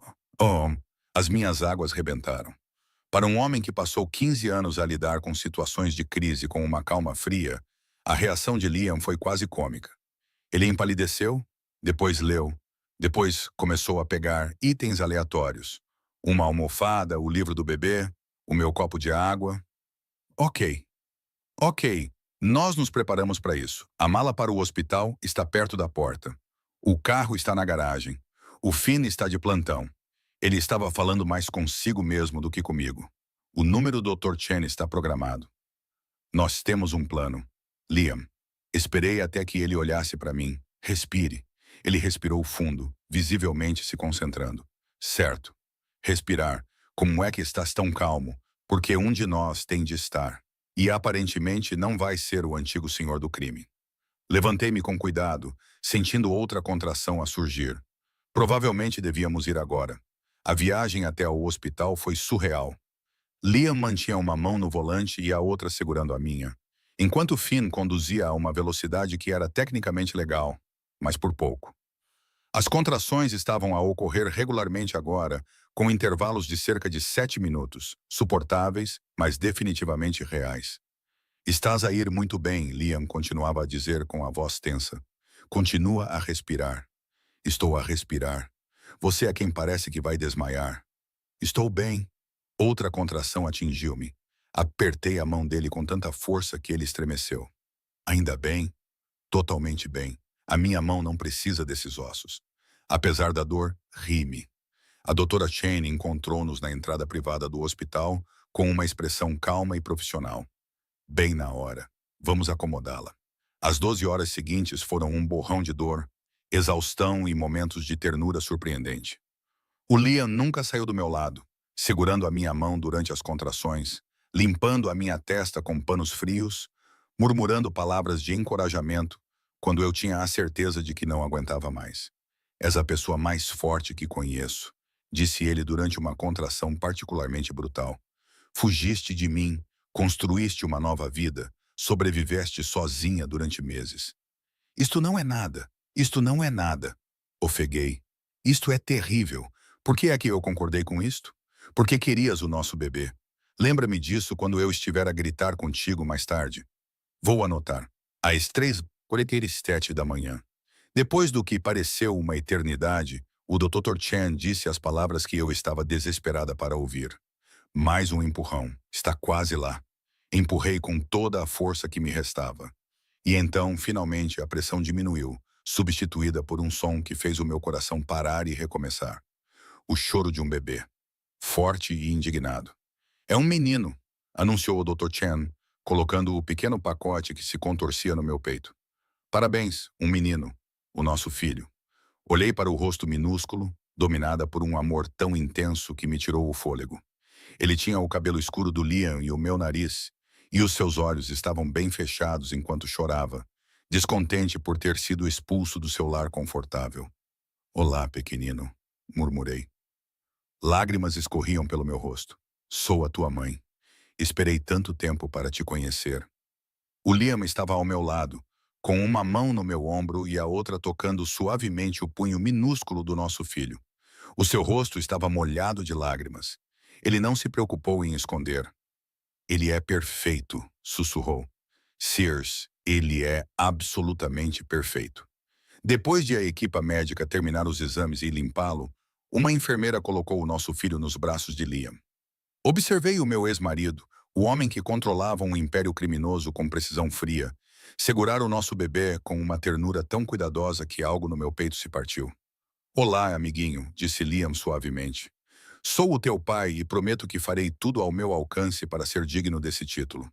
as minhas águas rebentaram. Para um homem que passou 15 anos a lidar com situações de crise com uma calma fria, a reação de Liam foi quase cômica. Ele empalideceu, depois leu, depois começou a pegar itens aleatórios. Uma almofada, o livro do bebê, o meu copo de água. Ok. Nós nos preparamos para isso. A mala para o hospital está perto da porta. O carro está na garagem. O Finn está de plantão. Ele estava falando mais consigo mesmo do que comigo. O número do Dr. Chen está programado. Nós temos um plano. Liam. Esperei até que ele olhasse para mim. Respire. Ele respirou fundo, visivelmente se concentrando. Certo. Respirar. Como é que estás tão calmo? Porque um de nós tem de estar. E aparentemente não vai ser o antigo senhor do crime. Levantei-me com cuidado, sentindo outra contração a surgir. Provavelmente devíamos ir agora. A viagem até ao hospital foi surreal. Liam mantinha uma mão no volante e a outra segurando a minha, enquanto Finn conduzia a uma velocidade que era tecnicamente legal, mas por pouco. As contrações estavam a ocorrer regularmente agora, com intervalos de cerca de 7 minutos, suportáveis, mas definitivamente reais. Estás a ir muito bem, Liam continuava a dizer com a voz tensa. Continua a respirar. Estou a respirar. Você é quem parece que vai desmaiar. Estou bem. Outra contração atingiu-me. Apertei a mão dele com tanta força que ele estremeceu. Ainda bem, totalmente bem. A minha mão não precisa desses ossos. Apesar da dor, ri-me. A doutora Chen encontrou-nos na entrada privada do hospital com uma expressão calma e profissional. Bem na hora. Vamos acomodá-la. As 12 horas seguintes foram um borrão de dor, exaustão e momentos de ternura surpreendente. O Liam nunca saiu do meu lado, segurando a minha mão durante as contrações, limpando a minha testa com panos frios, murmurando palavras de encorajamento quando eu tinha a certeza de que não aguentava mais. És a pessoa mais forte que conheço, disse ele durante uma contração particularmente brutal. Fugiste de mim, construíste uma nova vida, sobreviveste sozinha durante meses. Isto não é nada, isto não é nada, ofeguei. Isto é terrível. Por que é que eu concordei com isto? Porque querias o nosso bebê. Lembra-me disso quando eu estiver a gritar contigo mais tarde. Vou anotar. Às 3h47 da manhã. Depois do que pareceu uma eternidade, o Dr. Chen disse as palavras que eu estava desesperada para ouvir. Mais um empurrão. Está quase lá. Empurrei com toda a força que me restava. E então, finalmente, a pressão diminuiu, substituída por um som que fez o meu coração parar e recomeçar. O choro de um bebê. Forte e indignado. É um menino, anunciou o Dr. Chen, colocando o pequeno pacote que se contorcia no meu peito. Parabéns, um menino, o nosso filho. Olhei para o rosto minúsculo, dominada por um amor tão intenso que me tirou o fôlego. Ele tinha o cabelo escuro do Liam e o meu nariz, e os seus olhos estavam bem fechados enquanto chorava, descontente por ter sido expulso do seu lar confortável. Olá, pequenino, murmurei. Lágrimas escorriam pelo meu rosto. Sou a tua mãe. Esperei tanto tempo para te conhecer. O Liam estava ao meu lado, com uma mão no meu ombro e a outra tocando suavemente o punho minúsculo do nosso filho. O seu rosto estava molhado de lágrimas. Ele não se preocupou em esconder. Ele é perfeito, sussurrou. Sears, ele é absolutamente perfeito. Depois de a equipa médica terminar os exames e limpá-lo, uma enfermeira colocou o nosso filho nos braços de Liam. Observei o meu ex-marido, o homem que controlava um império criminoso com precisão fria, segurar o nosso bebê com uma ternura tão cuidadosa que algo no meu peito se partiu. Olá, amiguinho, disse Liam suavemente. Sou o teu pai e prometo que farei tudo ao meu alcance para ser digno desse título.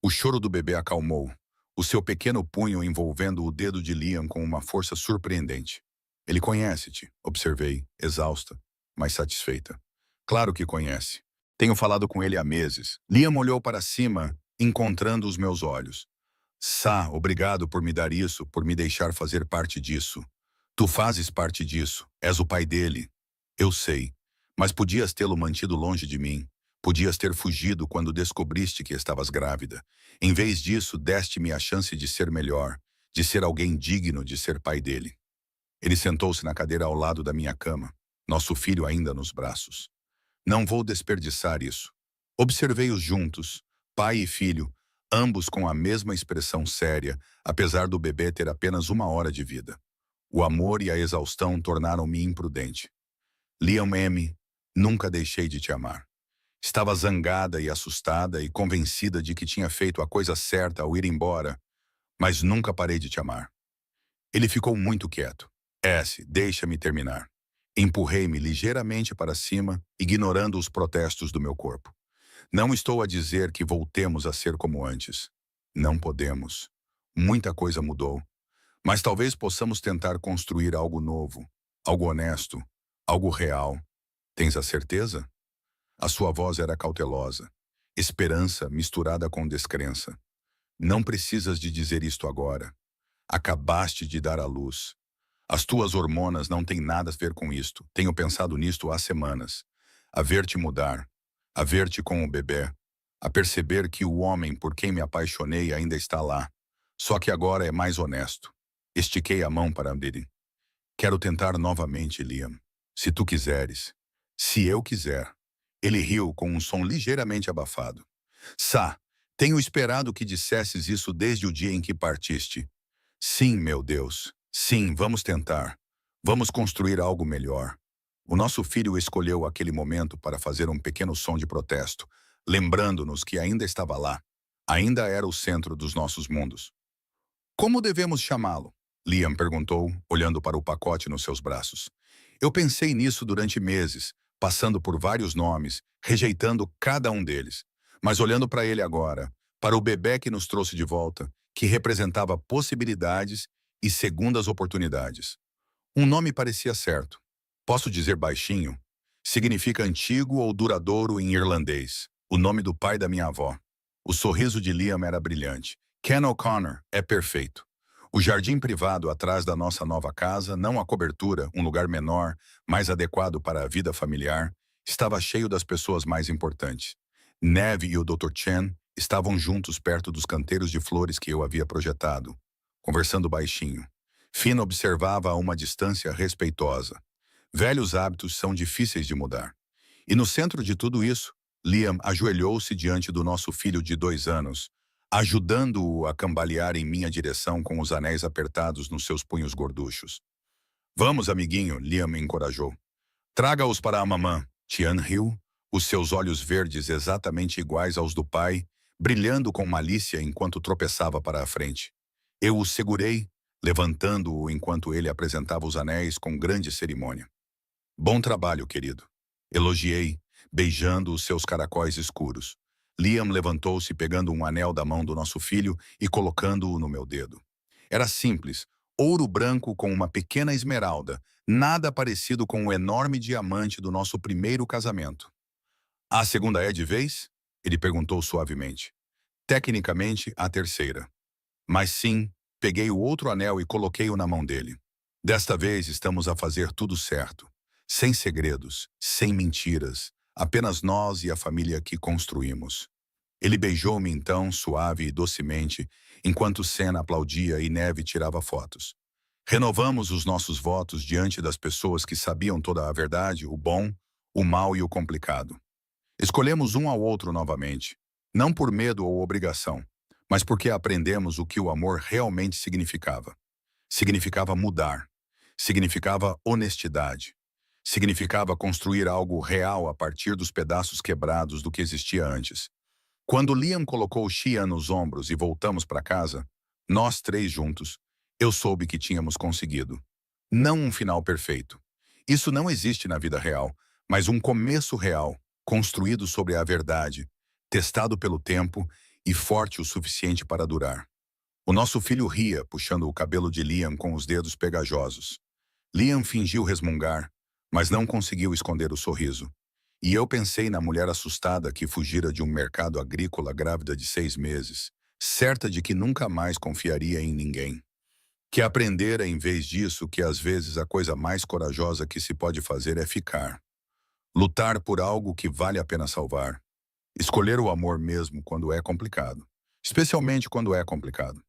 O choro do bebê acalmou, o seu pequeno punho envolvendo o dedo de Liam com uma força surpreendente. Ele conhece-te, observei, exausta, mas satisfeita. Claro que conhece. Tenho falado com ele há meses. Liam olhou para cima, encontrando os meus olhos. Sá, obrigado por me dar isso, por me deixar fazer parte disso. Tu fazes parte disso, és o pai dele. Eu sei, mas podias tê-lo mantido longe de mim. Podias ter fugido quando descobriste que estavas grávida. Em vez disso, deste-me a chance de ser melhor, de ser alguém digno de ser pai dele. Ele sentou-se na cadeira ao lado da minha cama, nosso filho ainda nos braços. Não vou desperdiçar isso. Observei-os juntos, pai e filho, ambos com a mesma expressão séria, apesar do bebê ter apenas 1 hora de vida. O amor e a exaustão tornaram-me imprudente. Liam M., nunca deixei de te amar. Estava zangada e assustada e convencida de que tinha feito a coisa certa ao ir embora, mas nunca parei de te amar. Ele ficou muito quieto. Deixa-me terminar. Empurrei-me ligeiramente para cima, ignorando os protestos do meu corpo. Não estou a dizer que voltemos a ser como antes. Não podemos. Muita coisa mudou. Mas talvez possamos tentar construir algo novo, algo honesto, algo real. Tens a certeza? A sua voz era cautelosa. Esperança misturada com descrença. Não precisas de dizer isto agora. Acabaste de dar à luz. As tuas hormonas não têm nada a ver com isto. Tenho pensado nisto há semanas. A ver-te mudar. A ver-te com o bebê. A perceber que o homem por quem me apaixonei ainda está lá. Só que agora é mais honesto. Estiquei a mão para ele. Quero tentar novamente, Liam. Se tu quiseres. Se eu quiser. Ele riu com um som ligeiramente abafado. Sá, tenho esperado que dissesses isso desde o dia em que partiste. Sim, meu Deus. Sim, vamos tentar. Vamos construir algo melhor. O nosso filho escolheu aquele momento para fazer um pequeno som de protesto, lembrando-nos que ainda estava lá, ainda era o centro dos nossos mundos. Como devemos chamá-lo? Liam perguntou, olhando para o pacote nos seus braços. Eu pensei nisso durante meses, passando por vários nomes, rejeitando cada um deles. Mas olhando para ele agora, para o bebê que nos trouxe de volta, que representava possibilidades e segundas oportunidades. Um nome parecia certo. Posso dizer baixinho? Significa antigo ou duradouro em irlandês. O nome do pai da minha avó. O sorriso de Liam era brilhante. Ken O'Connor é perfeito. O jardim privado atrás da nossa nova casa, não a cobertura, um lugar menor, mais adequado para a vida familiar, estava cheio das pessoas mais importantes. Neve e o Dr. Chen estavam juntos perto dos canteiros de flores que eu havia projetado, conversando baixinho. Finn observava a uma distância respeitosa. Velhos hábitos são difíceis de mudar. E no centro de tudo isso, Liam ajoelhou-se diante do nosso filho de 2 anos, ajudando-o a cambalear em minha direção com os anéis apertados nos seus punhos gorduchos. Vamos, amiguinho, Liam me encorajou. Traga-os para a mamã. Tian riu, os seus olhos verdes exatamente iguais aos do pai, brilhando com malícia enquanto tropeçava para a frente. Eu o segurei, levantando-o enquanto ele apresentava os anéis com grande cerimônia. Bom trabalho, querido. Elogiei, beijando os seus caracóis escuros. Liam levantou-se pegando um anel da mão do nosso filho e colocando-o no meu dedo. Era simples, ouro branco com uma pequena esmeralda, nada parecido com o enorme diamante do nosso primeiro casamento. A segunda é de vez? Ele perguntou suavemente. Tecnicamente, a terceira. Mas sim, peguei o outro anel e coloquei-o na mão dele. Desta vez estamos a fazer tudo certo. Sem segredos, sem mentiras, apenas nós e a família que construímos. Ele beijou-me então, suave e docemente, enquanto Senna aplaudia e Neve tirava fotos. Renovamos os nossos votos diante das pessoas que sabiam toda a verdade, o bom, o mal e o complicado. Escolhemos um ao outro novamente, não por medo ou obrigação, mas porque aprendemos o que o amor realmente significava. Significava mudar. Significava honestidade. Significava construir algo real a partir dos pedaços quebrados do que existia antes. Quando Liam colocou Xian nos ombros e voltamos para casa, nós três juntos, eu soube que tínhamos conseguido. Não um final perfeito. Isso não existe na vida real, mas um começo real, construído sobre a verdade, testado pelo tempo e forte o suficiente para durar. O nosso filho ria, puxando o cabelo de Liam com os dedos pegajosos. Liam fingiu resmungar, mas não conseguiu esconder o sorriso. E eu pensei na mulher assustada que fugira de um mercado agrícola grávida de 6 meses, certa de que nunca mais confiaria em ninguém. Que aprendera, em vez disso, que às vezes a coisa mais corajosa que se pode fazer é ficar. Lutar por algo que vale a pena salvar. Escolher o amor mesmo quando é complicado. Especialmente quando é complicado.